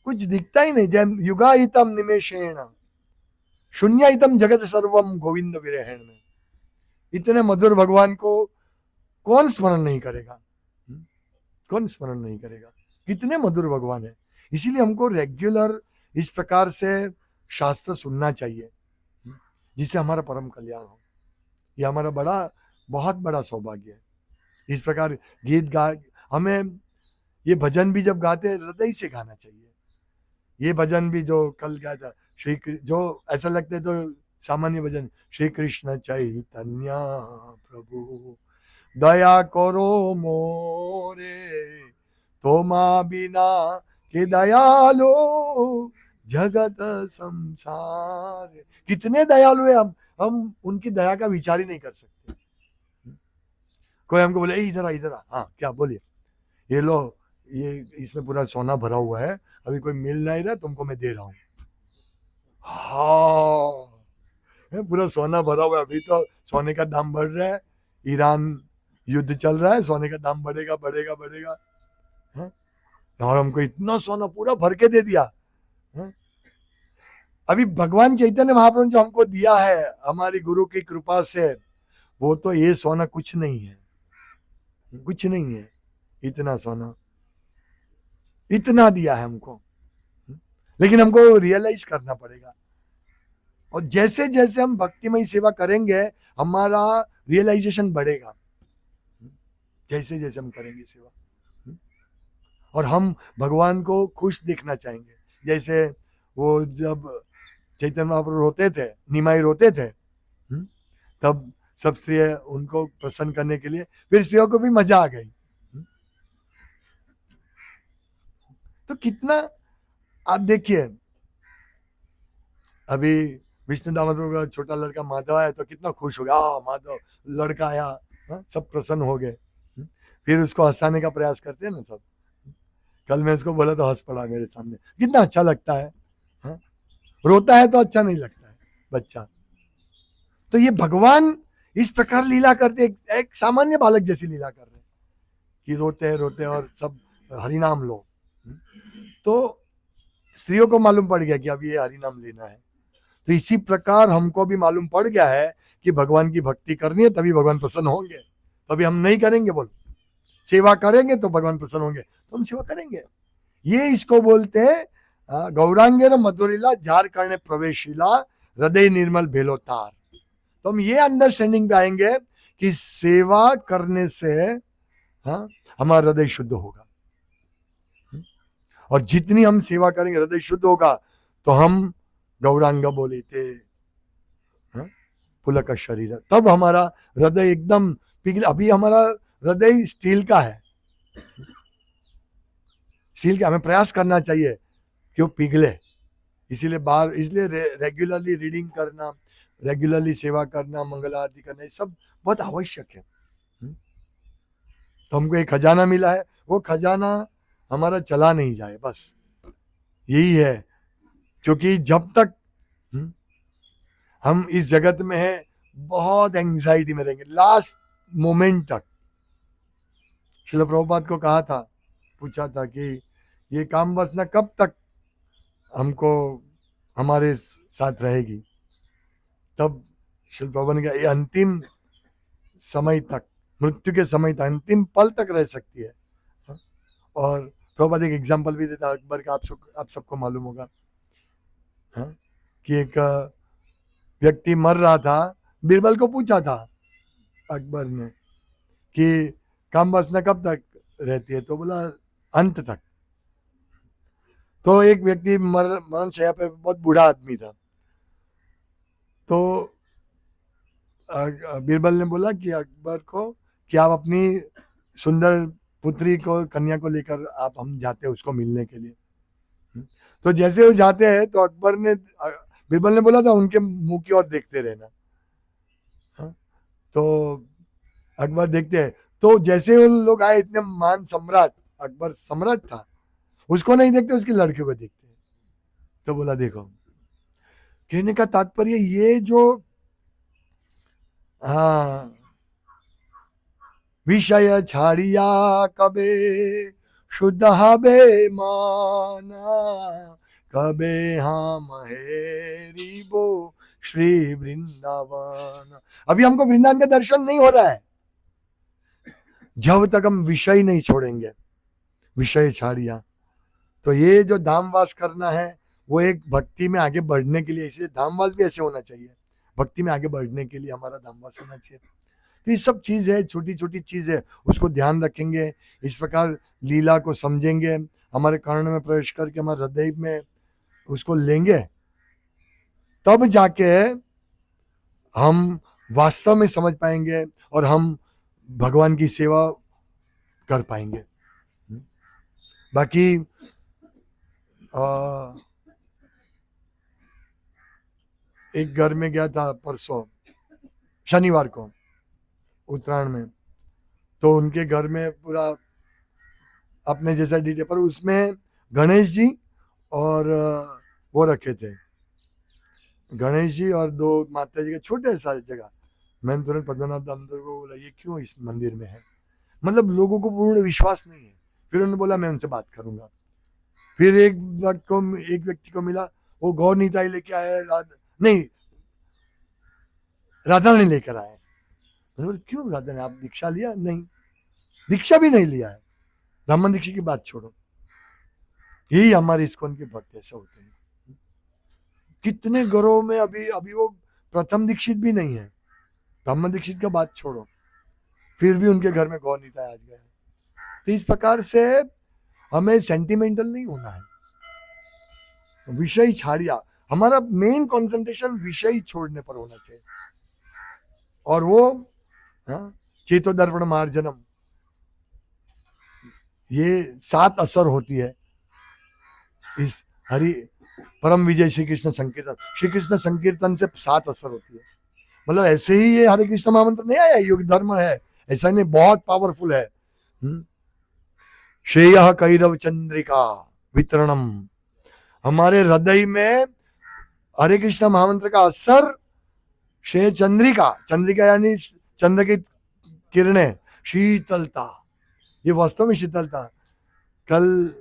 कुछ दिखता ही नहीं। जैम युगाहितम निमेषेण शून्याहितम जगत सर्वम गोविंद विरहेण में। इतने मधुर भगवान को कौन स्मरण नहीं करेगा? कौन स्मरण नहीं करेगा? कितने मधुर भगवान है। इसीलिए हमको रेगुलर इस प्रकार से शास्त्र सुनना चाहिए, जिससे हमारा परम कल्याण हो। ये हमारा बहुत बड़ा सौभाग्य है। इस प्रकार गीत गा, हमें ये भजन भी जब गाते हैं हृदय से गाना चाहिए। ये भजन भी जो कल गाया था, जो ऐसा लगता है तो सामान्य भजन, श्री कृष्ण चैतन्य प्रभु दया करो मोरे, तोमा बिना के दयालु जगत संसार। कितने दयालु है हम उनकी दया का विचार ही नहीं कर सकते। कोई हमको बोले इधर आ, हाँ क्या बोलिए, ये लो ये इसमें पूरा सोना भरा हुआ है, अभी कोई मिल नहीं रहा, तुमको मैं दे रहा हूँ। हाँ, पूरा सोना भरा हुआ है, अभी तो सोने का दाम बढ़ रहा है, ईरान युद्ध चल रहा है, सोने का दाम बढ़ेगा बढ़ेगा बढ़ेगा। और हमको इतना सोना पूरा भर के दे दिया। अभी भगवान चैतन्य महाप्रभु ने जो हमको दिया है हमारी गुरु की कृपा से, वो तो ये सोना कुछ नहीं है, कुछ नहीं है। इतना सोना इतना दिया है हमको, लेकिन हमको रियलाइज करना पड़ेगा। और जैसे जैसे हम भक्तिमय सेवा करेंगे हमारा रियलाइजेशन बढ़ेगा, जैसे जैसे हम करेंगे सेवा। और हम भगवान को खुश देखना चाहेंगे। जैसे वो जब चैतन्य महाप्रभु रोते थे, निमाई रोते थे, तब सब स्त्री उनको प्रसन्न करने के लिए, फिर स्त्रियों को भी मजा आ गई। तो कितना, आप देखिए, अभी विष्णु दामोदर का छोटा लड़का माधव आया तो कितना खुश हो गया, माधव लड़का आया, सब प्रसन्न हो गए। फिर उसको हंसाने का प्रयास करते हैं ना सब। कल मैं इसको बोला तो हंस पड़ा मेरे सामने, कितना अच्छा लगता है। रोता है तो अच्छा नहीं लगता है बच्चा। तो ये भगवान इस प्रकार लीला करते, एक सामान्य बालक जैसी लीला कर रहे कि रोते रोते और सब हरिनाम लो। तो स्त्रियों को मालूम पड़ गया कि अब ये हरिनाम लेना है। तो इसी प्रकार हमको भी मालूम पड़ गया है कि भगवान की भक्ति करनी है तभी भगवान प्रसन्न होंगे। तभी हम नहीं करेंगे, बोल सेवा करेंगे तो भगवान प्रसन्न होंगे, तो हम सेवा करेंगे। ये इसको बोलते हैं गौरांगेर मधुरिला जार करने प्रवेशिला हृदय निर्मल भेलोतार। तो हम ये अंडरस्टैंडिंग पे आएंगे कि सेवा करने से हमारा हृदय शुद्ध होगा, और जितनी हम सेवा करेंगे हृदय शुद्ध होगा, तो हम गौरांग बोले थे पुलक शरीर, तब हमारा हृदय एकदम पिघल। अभी हमारा हृदय स्टील का है, स्टील का, हमें प्रयास करना चाहिए कि वो पिघले। इसलिए रेगुलरली रीडिंग करना, रेगुलरली सेवा करना, मंगल आरती करना, ये सब बहुत आवश्यक है। तो हमको एक खजाना मिला है, वो खजाना हमारा चला नहीं जाए, बस यही है। क्योंकि जब तक हम इस जगत में है बहुत एंजाइटी में रहेंगे लास्ट मोमेंट तक। श्रील प्रभुपाद को कहा था, पूछा था कि ये काम वासना कब तक हमको हमारे साथ रहेगी। तब श्रील प्रभुपाद ने कहा ये अंतिम समय तक, मृत्यु के समय तक, अंतिम पल तक रह सकती है। और प्रभुपाद एक एग्जाम्पल भी देता अकबर का, आप सबको मालूम होगा कि एक व्यक्ति मर रहा था, बीरबल को पूछा था अकबर ने कि काम वासना कब तक रहती है, तो बोला अंत तक। तो एक व्यक्ति मरण शैया पे, बहुत बूढ़ा आदमी था, तो बीरबल ने बोला कि अकबर को कि आप अपनी सुंदर पुत्री को, कन्या को लेकर आप हम जाते हैं उसको मिलने के लिए। तो जैसे वो जाते हैं तो बीरबल ने बोला था उनके मुंह की ओर देखते रहना। तो अकबर देखते हैं, तो जैसे वो लोग आए, इतने महान सम्राट, अकबर सम्राट था, उसको नहीं देखते, उसकी लड़कियों को देखते। तो बोला देखो, कहने का तात्पर्य ये जो विषय छाड़िया कबे शुद्ध हबे माना, कबे महेरी बो श्री वृंदावन। अभी हमको वृंदावन का दर्शन नहीं हो रहा है जब तक हम विषय नहीं छोड़ेंगे, विषय छाड़िया। तो ये जो धामवास करना है वो एक भक्ति में आगे बढ़ने के लिए, इसलिए धामवास भी ऐसे होना चाहिए, भक्ति में आगे बढ़ने के लिए हमारा धामवास होना चाहिए। तो ये सब चीज है, छोटी छोटी चीज है, उसको ध्यान रखेंगे, इस प्रकार लीला को समझेंगे, हमारे कर्ण में प्रवेश करके हमारे हृदय में उसको लेंगे, तब जाके हम वास्तव में समझ पाएंगे और हम भगवान की सेवा कर पाएंगे। बाकी एक घर में गया था परसों शनिवार को, उत्तरायण में, तो उनके घर में पूरा अपने जैसा डिटेल, पर उसमें गणेश जी और वो रखे थे, गणेश जी और दो माता जी के छोटे सा जगह। मैंने तुरंत पद्मनाभ दामोदर को बोला ये क्यों इस मंदिर में है, मतलब लोगों को पूर्ण विश्वास नहीं है। फिर उन्होंने बोला मैं उनसे बात करूंगा। फिर एक व्यक्ति को मिला, वो गौ निताई लेके आया, नहीं राधा ने लेकर आए। मैंने बोला क्यों राधा ने, आप दीक्षा लिया? नहीं, दीक्षा भी नहीं लिया है, ब्राह्मण दीक्षा की बात छोड़ो। यही हमारे इस्कॉन के भक्त ऐसे होते हैं। कितने घरों में अभी वो प्रथम दीक्षित भी नहीं है, ब्राह्मण दीक्षित का बात छोड़ो, फिर भी उनके घर में गौ निताई आज गया। तो इस प्रकार से हमें सेंटिमेंटल नहीं होना है, विषय छाड़िया, हमारा मेन कंसंट्रेशन विषय छोड़ने पर होना चाहिए। और वो चेतो दर्पण मार्जनम, ये 7 असर होती है इस हरि परम विजय श्री कृष्ण संकीर्तन। श्री कृष्ण संकीर्तन से 7 असर होती है। मतलब ऐसे ही ये हरे कृष्ण महामंत्र नहीं आया, योग धर्म है, ऐसा नहीं, बहुत पावरफुल है। श्रेय कैरव चंद्रिका वितरणम, हमारे हृदय में हरे कृष्ण महामंत्र का असर, श्रेय चंद्रिका, चंद्रिका यानी चंद्र की किरणें, शीतलता, ये वास्तव में शीतलता। कल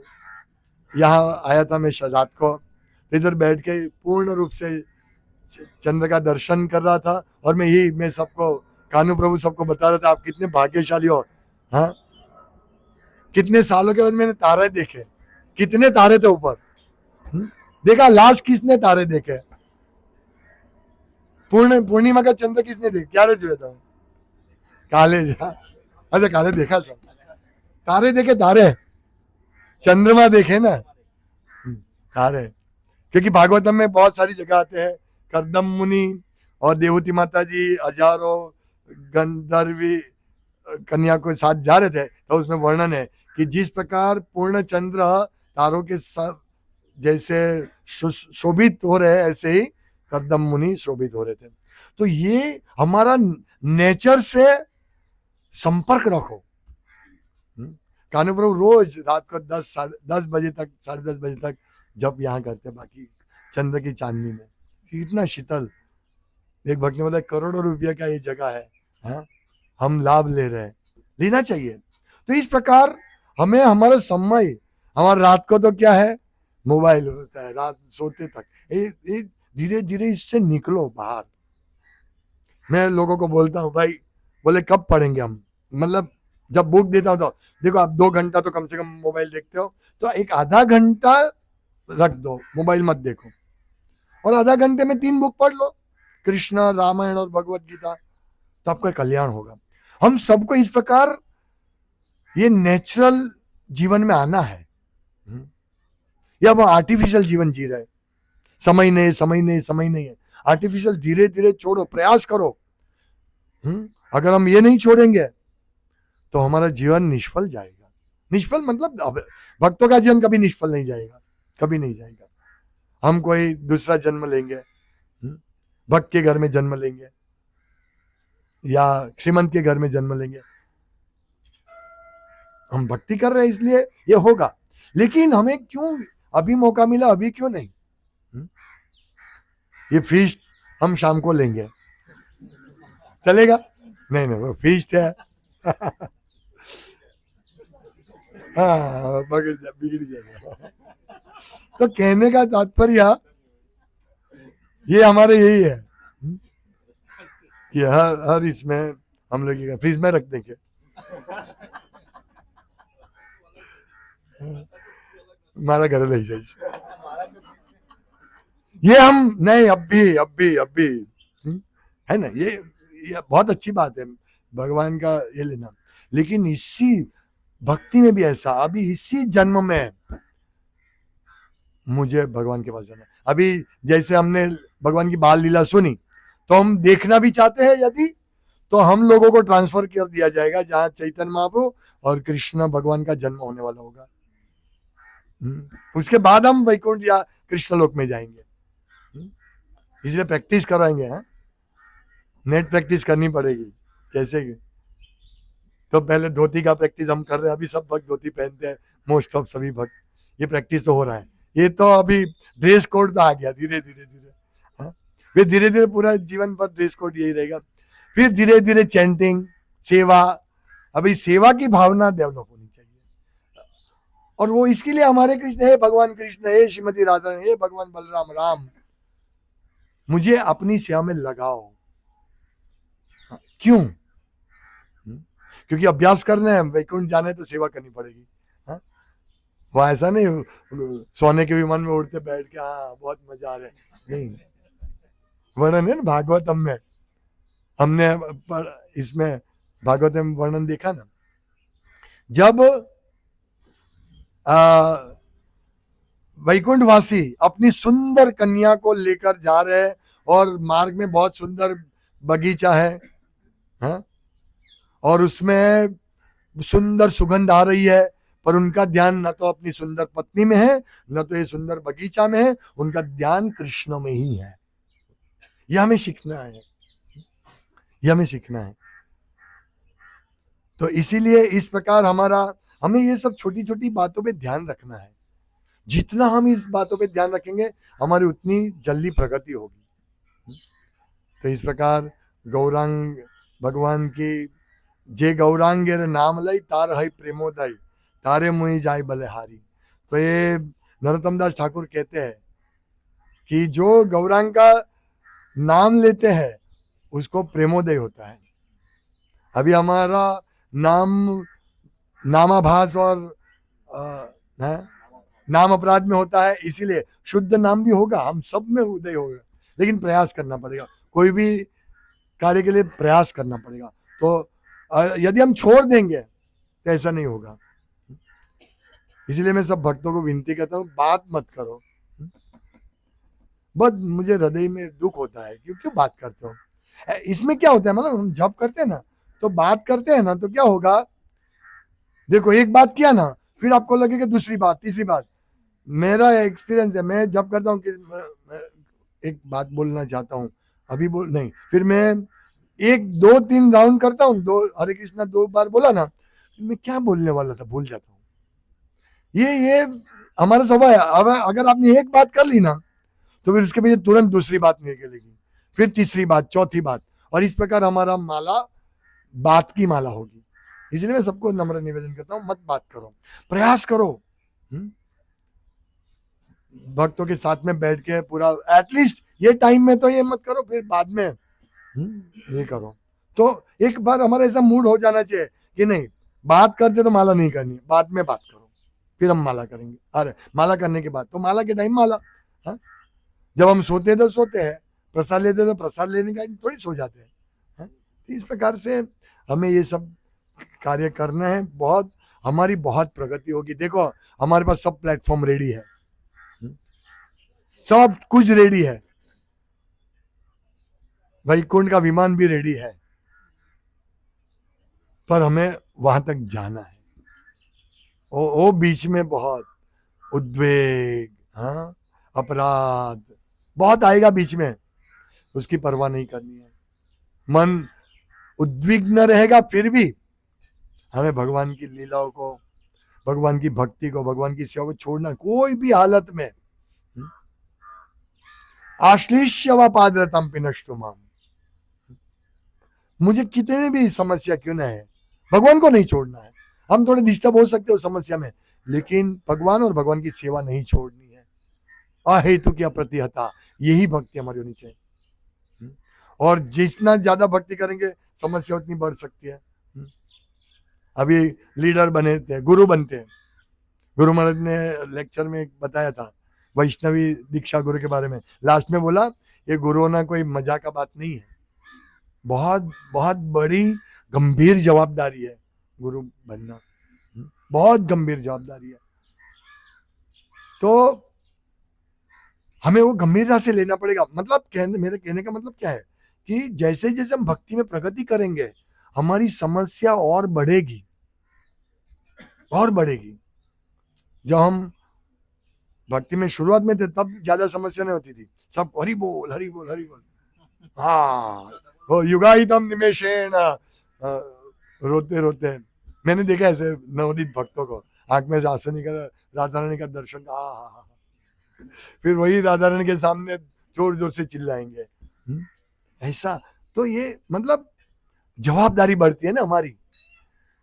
यहाँ आया था मैं रात को, इधर बैठ के पूर्ण रूप से चंद्र का दर्शन कर रहा था, और मैं सबको, कानू प्रभु सबको बता रहा था आप कितने भाग्यशाली हो। हाँ, कितने सालों के बाद मैंने तारे देखे, कितने तारे थे ऊपर। देखा लास्ट किसने तारे देखे, पूर्णिमा का चंद्र किसने देखे, क्या रे था काले, अच्छा काले देखा सब, तारे देखे, तारे, चंद्रमा देखे ना, तारे। क्योंकि भागवतम में बहुत सारी जगह आते हैं, कर्दम मुनि और देवती माता जी हजारों गंधर्वी कन्या को साथ जा रहे थे, तो उसमें वर्णन है कि जिस प्रकार पूर्ण चंद्र तारों के सब जैसे शोभित हो रहे हैं, ऐसे ही कर्दम मुनि शोभित हो रहे थे। तो ये हमारा नेचर से संपर्क रखो। कानू प्रभु रोज रात को 10 बजे तक, 10:30 बजे तक जब यहाँ करते, बाकी चंद्र की चांदनी में, इतना शीतल। एक भक्त ने बोला करोड़ों रुपया का ये जगह है, हाँ? हम लाभ ले रहे हैं, लेना चाहिए। तो इस प्रकार हमें हमारा समय, हमारा रात को तो क्या है, मोबाइल होता है रात सोते तक, धीरे धीरे इससे निकलो बाहर। मैं लोगों को बोलता हूँ भाई, बोले कब पढ़ेंगे हम, मतलब जब बुक देता हूँ तो देखो आप 2 घंटा तो कम से कम मोबाइल देखते हो, तो एक आधा घंटा रख दो, मोबाइल मत देखो, और आधा घंटे में 3 बुक पढ़ लो, कृष्ण, रामायण और भगवत गीता, तो आपका कल्याण होगा। हम सबको इस प्रकार ये नेचुरल जीवन में आना है, या वो आर्टिफिशियल जीवन जी रहे, समय नहीं है, आर्टिफिशियल धीरे धीरे छोड़ो, प्रयास करो। अगर हम ये नहीं छोड़ेंगे तो हमारा जीवन निष्फल जाएगा। निष्फल मतलब भक्तों का जीवन कभी निष्फल नहीं जाएगा, कभी नहीं जाएगा। हम कोई दूसरा जन्म लेंगे, भक्त के घर में जन्म लेंगे या श्रीमंत के घर में जन्म लेंगे, हम भक्ति कर रहे हैं इसलिए ये होगा। लेकिन हमें क्यों अभी मौका मिला, अभी क्यों नहीं? ये फीस्ट हम शाम को लेंगे, चलेगा? नहीं वो फीस्ट है। हाँ, बिगड़ जाएगा। तो कहने का तात्पर्य ये हमारे यही है कि हर इसमें हम लोग फ्रिज में रख देंगे। हमारा घर ले जाइए, ये हम नहीं, अब भी है ना, ये बहुत अच्छी बात है भगवान का ये लेना। लेकिन इसी भक्ति में भी ऐसा, अभी इसी जन्म में मुझे भगवान के पास जाना। अभी जैसे हमने भगवान की बाल लीला सुनी, तो हम देखना भी चाहते हैं, यदि तो हम लोगों को ट्रांसफर कर दिया जाएगा जहां चैतन्य महाप्रभु और कृष्ण भगवान का जन्म होने वाला होगा। उसके बाद हम वैकुंठ या कृष्ण लोक में जाएंगे। इसलिए प्रैक्टिस कराएंगे, नेट प्रैक्टिस करनी पड़ेगी। कैसे? तो पहले धोती का प्रैक्टिस हम कर रहे हैं, अभी सब भक्त धोती पहनते हैं, मोस्ट ऑफ सभी भक्त, ये प्रैक्टिस तो हो रहा है। ये तो अभी ड्रेस कोड तो आ गया धीरे धीरे धीरे, हाँ? फिर धीरे धीरे पूरा जीवन भर ड्रेस कोड यही रहेगा। फिर धीरे धीरे चैंटिंग, सेवा, अभी सेवा की भावना डेवलप होनी चाहिए। और वो इसके लिए हमारे कृष्ण, हे भगवान कृष्ण, हे श्रीमती राधा, हे भगवान बलराम, राम, मुझे अपनी सेवा में लगाओ। क्यों? क्योंकि अभ्यास करना है, वैकुंठ जाना है तो सेवा करनी पड़ेगी। हाँ? वो ऐसा नहीं सोने के विमान में उड़ते बैठ के हाँ बहुत मजा आ रहा है, नहीं। वर्णन है ना भागवतम में, हमने इसमें भागवत में वर्णन देखा ना, जब वैकुंठवासी अपनी सुंदर कन्या को लेकर जा रहे हैं और मार्ग में बहुत सुंदर बगीचा है, हाँ? और उसमें सुंदर सुगंध आ रही है, पर उनका ध्यान न तो अपनी सुंदर पत्नी में है, न तो ये सुंदर बगीचा में है, उनका ध्यान कृष्ण में ही है। यह हमें सीखना है, यह हमें सीखना है। तो इसीलिए इस प्रकार हमें ये सब छोटी छोटी बातों पे ध्यान रखना है। जितना हम इस बातों पे ध्यान रखेंगे हमारी उतनी जल्दी प्रगति होगी। तो इस प्रकार गौरांग भगवान की जे गौरांगेर नाम लई तार है प्रेमोदय, तारे मुहि जाय बलिहारी। तो ये नरोत्तम दास ठाकुर कहते हैं कि जो गौरांग का नाम लेते हैं उसको प्रेमोदय होता है। अभी हमारा नामाभास और नाम अपराध में होता है, इसीलिए शुद्ध नाम भी होगा, हम सब में उदय होगा, लेकिन प्रयास करना पड़ेगा। कोई भी कार्य के लिए प्रयास करना पड़ेगा। तो यदि हम छोड़ देंगे तो ऐसा नहीं होगा। इसलिए मैं सब भक्तों को विनती करता हूँ, बात मत करो। बस मुझे हृदय में दुख होता है, क्यों बात करते हो। इसमें क्या होता है, मतलब हम जब करते हैं ना तो बात करते हैं ना, तो क्या होगा, देखो एक बात किया ना, फिर आपको लगेगा दूसरी बात, तीसरी बात। मेरा एक्सपीरियंस है, मैं जब करता हूँ कि एक बात बोलना चाहता हूँ, अभी बोल नहीं, फिर मैं 1 2 3 राउंड करता हूँ, 2 हरे कृष्णा 2 बार बोला ना, मैं क्या बोलने वाला था भूल जाता हूँ। ये हमारा स्वभाव है। अब अगर आपने एक बात कर ली ना तो फिर उसके पीछे तुरंत दूसरी बात निकलेगी, फिर तीसरी बात, चौथी बात, और इस प्रकार हमारा माला बात की माला होगी। इसलिए मैं सबको नम्र निवेदन करता हूँ, मत बात करो, प्रयास करो। भक्तों के साथ में बैठ के पूरा एटलीस्ट ये टाइम में तो ये मत करो, फिर बाद में ये करो। तो एक बार हमारा ऐसा मूड हो जाना चाहिए कि नहीं, बात करते तो माला नहीं करनी, बाद में बात करो, फिर हम माला करेंगे। अरे माला करने के बाद तो माला के टाइम माला, हाँ? जब हम सोते हैं तो सोते हैं, प्रसाद लेते हैं तो प्रसाद लेने का थोड़ी सो जाते हैं, हाँ? तो इस प्रकार से हमें ये सब कार्य करना है, बहुत हमारी बहुत प्रगति होगी। देखो हमारे पास सब प्लेटफॉर्म रेडी है, सब कुछ रेडी है, वैकुंठ का विमान भी रेडी है, पर हमें वहां तक जाना है। वो बीच में बहुत उद्वेग, हाँ, अपराध बहुत आएगा बीच में, उसकी परवाह नहीं करनी है। मन उद्विग्न रहेगा, फिर भी हमें भगवान की लीलाओं को, भगवान की भक्ति को, भगवान की सेवा को छोड़ना कोई भी हालत में। आश्लिष्य व पादरतम पिनष्टुमाम, मुझे कितने भी समस्या क्यों ना है, भगवान को नहीं छोड़ना है। हम थोड़े डिस्टर्ब हो सकते हो समस्या में, लेकिन भगवान और भगवान की सेवा नहीं छोड़नी है। अहेतु की अप्रतिहता, यही भक्ति हमारी होनी चाहिए। और जितना ज्यादा भक्ति करेंगे समस्या उतनी बढ़ सकती है। अभी लीडर बने थे, गुरु बनते हैं। गुरु महाराज ने लेक्चर में बताया था वैष्णवी दीक्षा गुरु के बारे में, लास्ट में बोला ये गुरु होना कोई मजाक का बात नहीं है, बहुत बहुत बड़ी गंभीर जवाबदारी है गुरु बनना, बहुत गंभीर जवाबदारी है। तो हमें वो गंभीरता से लेना पड़ेगा। मतलब मेरे कहने का मतलब क्या है कि जैसे जैसे हम भक्ति में प्रगति करेंगे हमारी समस्या और बढ़ेगी, और बढ़ेगी। जब हम भक्ति में शुरुआत में थे तब ज्यादा समस्या नहीं होती थी, सब हरि बोल हरि बोल हरि बोल, हाँ वो युगाहितम निमेषेण रोते रोते। मैंने देखा ऐसे नवोदित भक्तों को, आंख में से आंसू निकल, राधा रानी का दर्शन, आ फिर वही राधा रानी के सामने जोर जोर से चिल्लाएंगे। ऐसा तो ये मतलब जवाबदारी बढ़ती है ना हमारी,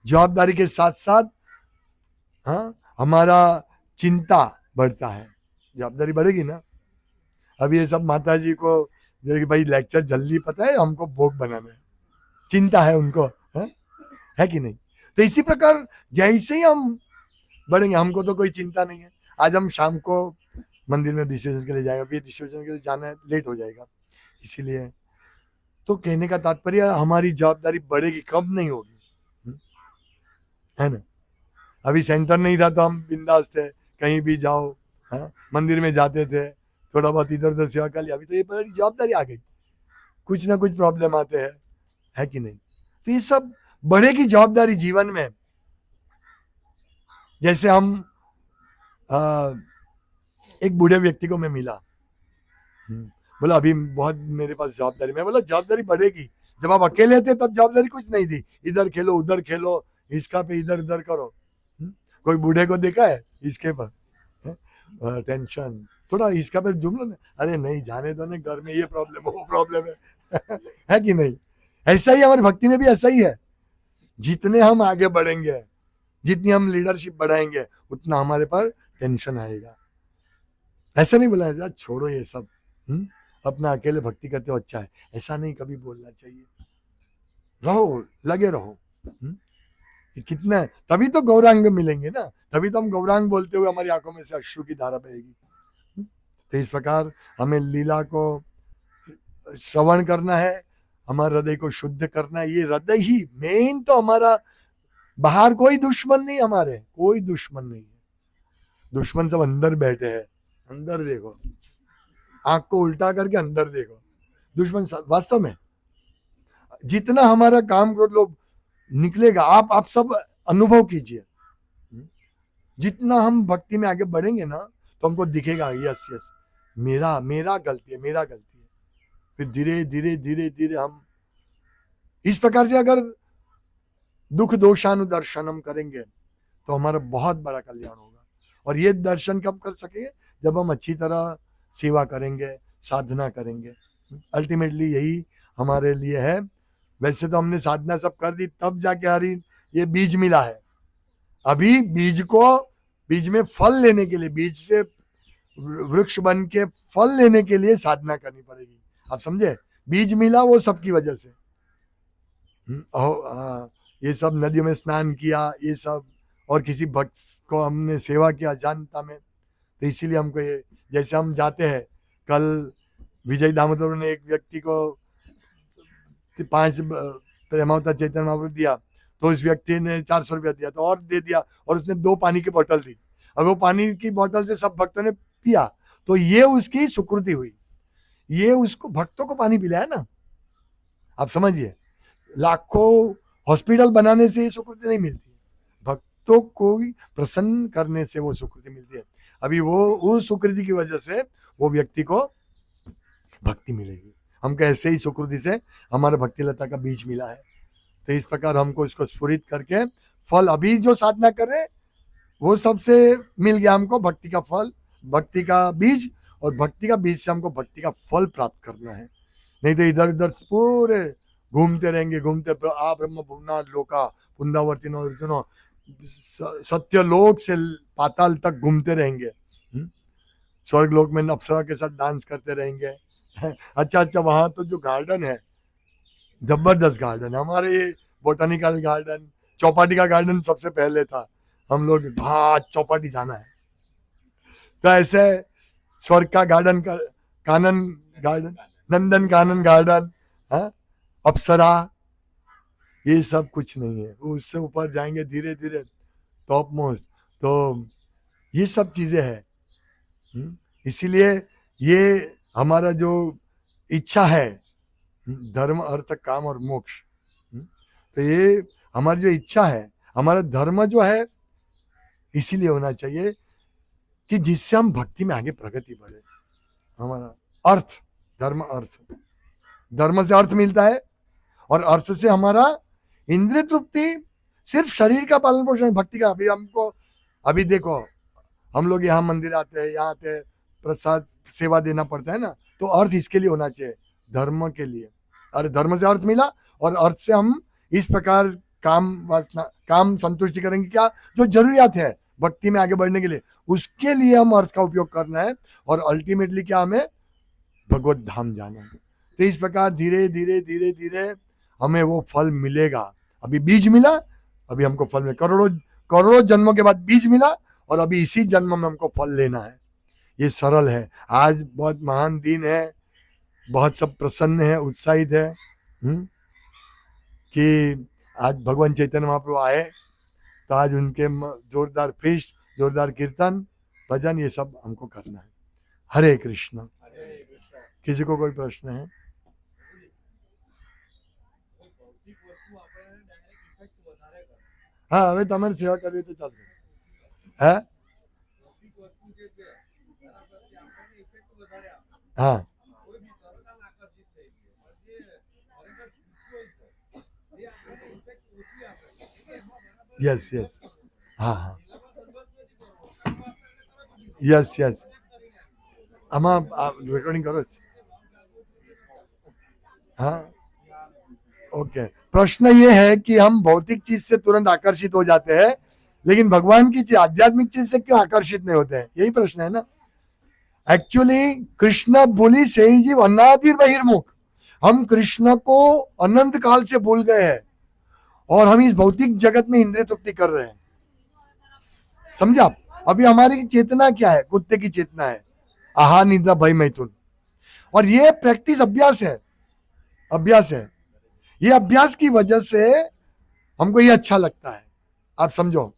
जवाबदारी के साथ साथ हाँ हमारा चिंता बढ़ता है, जवाबदारी बढ़ेगी ना। अब ये सब माता जी को देखिए भाई लेक्चर जल्दी पता है, हमको भोग बनाना है, चिंता है उनको, है कि नहीं। तो इसी प्रकार जैसे ही हम बढ़ेंगे, हमको तो कोई चिंता नहीं है। आज हम शाम को मंदिर में विसर्जन के लिए जाएंगे, अभी विसर्जन के लिए जाना है, लेट हो जाएगा, इसीलिए तो कहने का तात्पर्य हमारी जवाबदारी बढ़ेगी, कम नहीं होगी, है ना। अभी सेंटर नहीं था तो हम बिंदास थे, कहीं भी जाओ, मंदिर में जाते थे, थोड़ा बहुत इधर उधर सेवा कर लिया। अभी तो ये बड़ी जवाबदारी आ गई, कुछ ना कुछ प्रॉब्लम आते हैं, है कि नहीं। तो ये सब बढ़ेगी जवाबदारी जीवन में। जैसे हम एक बूढ़े व्यक्ति को मैं मिला, बोला अभी बहुत मेरे पास जवाबदारी, मैं बोला जवाबदारी बढ़ेगी, जब आप अकेले थे तब जवाबदारी कुछ नहीं थी, इधर खेलो उधर खेलो, इसका पे इधर उधर करो। कोई बूढ़े को देखा है इसके पर टेंशन, थोड़ा इसका पे जुम लो ना, अरे नहीं जाने दो ना, घर में ये प्रॉब्लम वो प्रॉब्लम है है कि नहीं। ऐसा ही हमारी भक्ति में भी ऐसा ही है, जितने हम आगे बढ़ेंगे, जितनी हम लीडरशिप बढ़ाएंगे, उतना हमारे पर टेंशन आएगा। ऐसा नहीं बोला यार छोड़ो ये सब, अपना अकेले भक्ति करते हो अच्छा है, ऐसा नहीं कभी बोलना चाहिए। रहो, लगे रहो, कितना, तभी तो गौरांग मिलेंगे ना, तभी तो हम गौरांग बोलते हुए हमारी आंखों में से अश्रु की धारा बहेगी। तो इस प्रकार हमें लीला को श्रवण करना है, हमारे हृदय को शुद्ध करना है। ये हृदय ही मेन तो हमारा, बाहर कोई दुश्मन नहीं, हमारे कोई दुश्मन नहीं है, दुश्मन सब अंदर बैठे हैं। अंदर देखो, आंख को उल्टा करके अंदर देखो, दुश्मन वास्तव में जितना हमारा काम कर लो निकलेगा, आप सब अनुभव कीजिए, जितना हम भक्ति में आगे बढ़ेंगे ना तो हमको दिखेगा यस यस मेरा गलती है, मेरा गलती है। फिर धीरे धीरे धीरे धीरे हम इस प्रकार से अगर दुख दोषानुदर्शनम करेंगे तो हमारा बहुत बड़ा कल्याण होगा। और ये दर्शन कब कर सकेंगे, जब हम अच्छी तरह सेवा करेंगे, साधना करेंगे। अल्टीमेटली यही हमारे लिए है। वैसे तो हमने साधना सब कर दी, तब जाके हरी ये बीज मिला है। अभी बीज में फल लेने के लिए, बीज से वृक्ष बन के फल लेने के लिए साधना करनी पड़ेगी। आप समझे, बीज मिला वो सबकी वजह से। ये सब नदियों में स्नान किया, ये सब, और किसी भक्त को हमने सेवा किया जानता में, तो इसीलिए हमको ये, जैसे हम जाते हैं, कल विजय दामोदर ने एक व्यक्ति को 5 प्रेमावतार चैतन्य महाप्रभु दिया, तो उस व्यक्ति ने 400 रुपया दिया, तो और दे दिया, और उसने 2 पानी की बोतल दी। अब वो पानी की बोतल से सब भक्तों ने पिया, तो ये उसकी सुकृति हुई, ये उसको भक्तों को पानी पिलाया ना। आप समझिए, लाखों हॉस्पिटल बनाने से ये सुकृति नहीं मिलती, भक्तों को प्रसन्न करने से वो सुकृति मिलती है। अभी वो उस सुकृति की वजह से वो व्यक्ति को भक्ति मिलेगी। हमको ऐसे ही सुकृति से हमारा भक्ति लता का बीज मिला है। तो इस प्रकार हमको इसको स्फुरित करके फल, अभी जो साधना कर रहे वो सबसे मिल गया हमको भक्ति का फल, भक्ति का बीज, और भक्ति का बीज से हमको भक्ति का फल प्राप्त करना है। नहीं तो इधर उधर पूरे घूमते रहेंगे, घूमते आ ब्रह्म भुवना लोका पुंदावर्तिनो अर्जुनो, सत्य लोक से पाताल तक घूमते रहेंगे, स्वर्ग लोक में अप्सरा के साथ डांस करते रहेंगे। अच्छा, वहां तो जो गार्डन है, जबरदस्त गार्डन, हमारे ये बोटानिकल गार्डन, चौपाटी का गार्डन सबसे पहले था, हम लोग चौपाटी जाना है। तो ऐसे स्वर्ग का गार्डन, कानन गार्डन, नंदन कानन गार्डन, अप्सरा, ये सब कुछ नहीं है। उससे ऊपर जाएंगे धीरे धीरे, टॉप मोस्ट, तो ये सब चीजें हैं। इसीलिए ये हमारा जो इच्छा है, धर्म अर्थ काम और मोक्ष, तो ये हमारी जो इच्छा है, हमारा धर्म जो है, इसीलिए होना चाहिए कि जिससे हम भक्ति में आगे प्रगति बढ़े। हमारा अर्थ, धर्म से अर्थ मिलता है, और अर्थ से हमारा इंद्रिय तृप्ति, सिर्फ शरीर का पालन पोषण, भक्ति का। अभी हमको अभी देखो, हम लोग यहाँ मंदिर आते हैं, यहाँ आते हैं, प्रसाद सेवा देना पड़ता है ना, तो अर्थ इसके लिए होना चाहिए, धर्म के लिए। अरे धर्म से अर्थ मिला, और अर्थ से हम इस प्रकार काम वासना, काम संतुष्टि करेंगे क्या, जो जरूरियात है भक्ति में आगे बढ़ने के लिए, उसके लिए हम अर्थ का उपयोग करना है, और अल्टीमेटली क्या, हमें भगवत धाम जाना है। तो इस प्रकार धीरे धीरे धीरे धीरे हमें वो फल मिलेगा। अभी बीज मिला, अभी हमको फल में करोड़ों करोड़ों जन्मों के बाद बीज मिला, और अभी इसी जन्म में हमको फल लेना है। ये सरल है। आज बहुत महान दिन है, बहुत सब प्रसन्न है, उत्साहित है कि आज भगवान चैतन्य महाप्रभु आए, तो आज उनके जोरदार फेस्ट, जोरदार कीर्तन, भजन, ये सब हमको करना है। हरे कृष्ण। किसी को कोई प्रश्न है? हाँ, હવે તમારી સેવા કરવી તો ચાલશે। હે? हाँ, यस यस, हाँ हाँ, यस यस, આમાં રેકોર્ડિંગ કરો જ। हाँ, ओके। प्रश्न ये है कि हम भौतिक चीज से तुरंत आकर्षित हो जाते हैं, लेकिन भगवान की चीज, आध्यात्मिक चीज से क्यों आकर्षित नहीं होते हैं? यही प्रश्न है ना। एक्चुअली कृष्ण भूली से ही जीव अनादिर बहिर्मुख। हम कृष्ण को अनंत काल से भूल गए हैं, और हम इस भौतिक जगत में इंद्रिय तृप्ति कर रहे हैं। समझे आप? अभी हमारी चेतना क्या है? कुत्ते की चेतना है, आहार निद्रा भय मैथुन। और ये प्रैक्टिस अभ्यास है, अभ्यास है। ये अभ्यास की वजह से हमको ये अच्छा लगता है। आप समझो,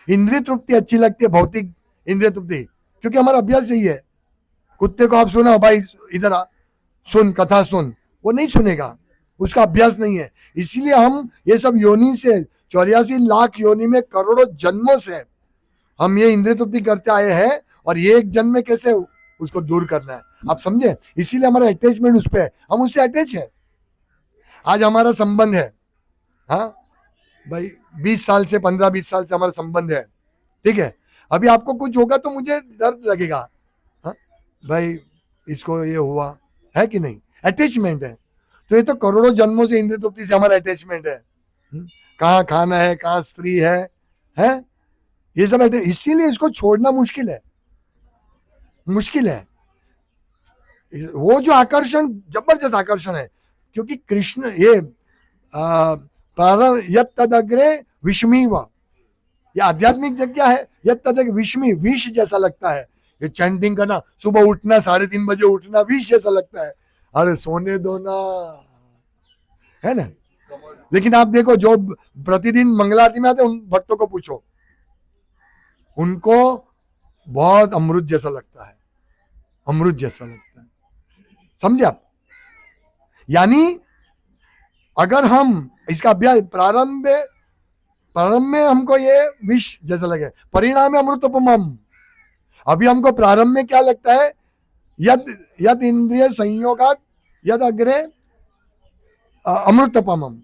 इंद्रिय तृप्ति अच्छी लगती है, भौतिक इंद्रिय तृप्ति, क्योंकि हमारा अभ्यास यही है। कुत्ते को आप सुना, भाई इधर आ, सुन, कथा सुन, वो नहीं सुनेगा, उसका अभ्यास नहीं है। इसीलिए हम ये सब योनि से, 84 लाख योनि में करोड़ों जन्मों से हम ये इंद्रिय तृप्ति करते आए हैं, और ये एक जन्म में कैसे उसको दूर करना है, आप समझे? इसीलिए हमारा अटैचमेंट उस पर है, हम उससे अटैच है। आज हमारा संबंध है, हाँ भाई 20 साल से, 15-20 साल से हमारा संबंध है, ठीक है। अभी आपको कुछ होगा तो मुझे दर्द लगेगा, हाँ भाई इसको ये हुआ है कि नहीं, अटैचमेंट है। तो ये तो करोड़ों जन्मों से इंद्रिय तृप्ति से हमारा अटैचमेंट है। कहाँ खाना है, कहाँ स्त्री है ये सब, इसीलिए इसको छोड़ना मुश्किल है, मुश्किल है। वो जो आकर्षण, जबरदस्त आकर्षण है, क्योंकि कृष्ण ये यत् तदग्रे विषमीव, ये आध्यात्मिक जगह है। यत् तदग्रे विषमी, विष जैसा लगता है। ये चैंटिंग करना, सुबह उठना, 3:30 बजे उठना, विष जैसा लगता है। अरे सोने दो ना, है ना। लेकिन आप देखो, जो प्रतिदिन मंगला आरती में आते हैं, उन भक्तों को पूछो, उनको बहुत अमृत जैसा लगता है, अमृत जैसा लगता है। समझे आप? यानी अगर हम इसका अभ्यास, प्रारंभ में हमको ये विष जैसा लगे, परिणाम अमृतोपमम्। अभी हमको प्रारंभ में क्या लगता है? यद इंद्रिय संयोगात यद अग्रे अमृतोपमम्।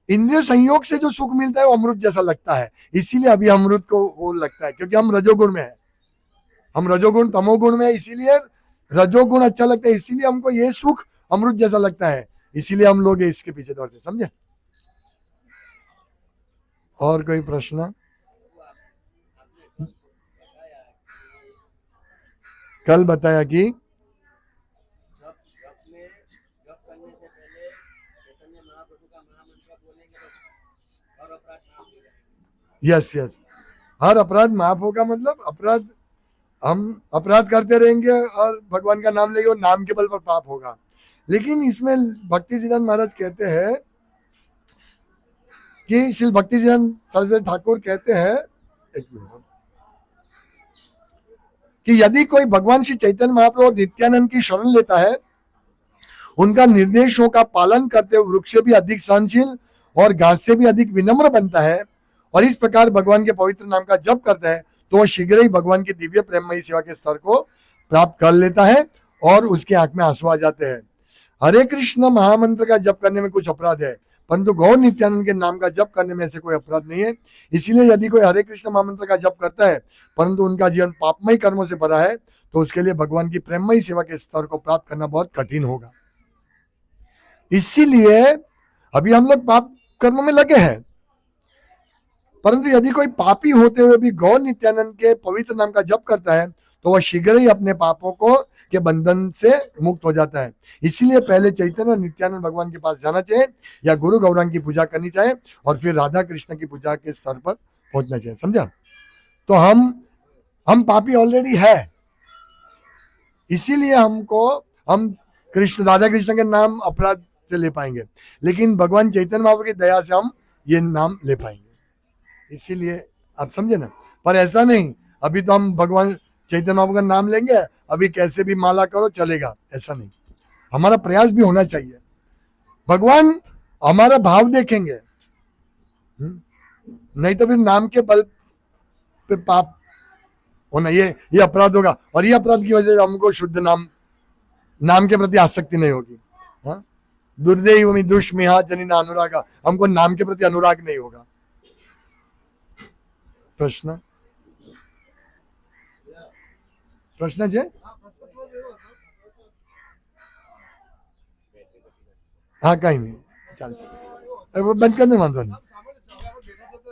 इंद्रिय संयोग से जो सुख मिलता है वो अमृत जैसा लगता है। इसीलिए अभी अमृत को वो लगता है, क्योंकि हम रजोगुण में है, हम रजोगुण तमोगुण में है, इसीलिए रजोगुण अच्छा लगता है, इसीलिए हमको ये सुख अमृत जैसा लगता है, इसीलिए हम लोग इसके पीछे दौड़ते। समझे? और कोई प्रश्न? कल बताया कि यस यस, हर अपराध माफ होगा, मतलब अपराध हम अपराध करते रहेंगे और भगवान का नाम लेंगे और नाम के बल पर पाप होगा। लेकिन इसमें भक्ति सिद्धांत महाराज कहते हैं कि श्री भक्ति सिद्धांत सरस्वती ठाकुर कहते हैं, एक मिनट, कि यदि कोई भगवान श्री चैतन्य महाप्रभु और नित्यानंद की शरण लेता है, उनका निर्देशों का पालन करते हुए वृक्ष से भी अधिक सहनशील और घास से भी अधिक विनम्र बनता है, और इस प्रकार भगवान के पवित्र नाम का जप करता है, तो वह शीघ्र ही भगवान की दिव्य प्रेममयी सेवा के स्तर को प्राप्त कर लेता है, और उसके आंख में आंसू आ जाते हैं। हरे कृष्ण महामंत्र का जप करने में कुछ अपराध है, परंतु गौर नित्यानंद के नाम का जप करने में ऐसे कोई अपराध नहीं है। इसीलिए यदि कोई हरे कृष्ण महामंत्र का जप करता है परंतु उनका जीवन पापमय कर्मों से भरा है तो उसके लिए भगवान की प्रेममयी सेवा के स्तर को प्राप्त करना बहुत कठिन होगा। इसीलिए अभी हम लोग पाप कर्म में लगे हैं, परंतु यदि कोई पापी होते हुए भी गौर नित्यानंद के पवित्र नाम का जप करता है तो वह शीघ्र ही अपने पापों को के बंधन से मुक्त हो जाता है। इसीलिए पहले चैतन्य और नित्यानंद भगवान के पास जाना चाहिए या गुरु गौरांग की पूजा करनी चाहिए और फिर राधा कृष्ण की पूजा के स्तर पर पहुंचना चाहिए। समझा? तो हम पापी ऑलरेडी है, इसीलिए हम कृष्ण राधा कृष्ण के नाम अपराध से ले पाएंगे, लेकिन भगवान चैतन्य महाप्रभु की दया से हम ये नाम ले पाएंगे। इसीलिए आप समझे ना? पर ऐसा नहीं अभी तो हम भगवान चैतन्य महाप्रभु का नाम लेंगे, अभी कैसे भी माला करो चलेगा, ऐसा नहीं। हमारा प्रयास भी होना चाहिए। भगवान हमारा भाव देखेंगे, नहीं तो फिर नाम के बल पे पाप होना ये अपराध होगा, और ये अपराध की वजह से हमको शुद्ध नाम के प्रति आसक्ति नहीं होगी। हाँ, दुर्दैव दुष्मिहा जनिना अनुरागा, हमको नाम के प्रति अनुराग नहीं होगा। प्रश्न છે? हाँ कहीं नहीं, चल बंद करने वांधो नहीं।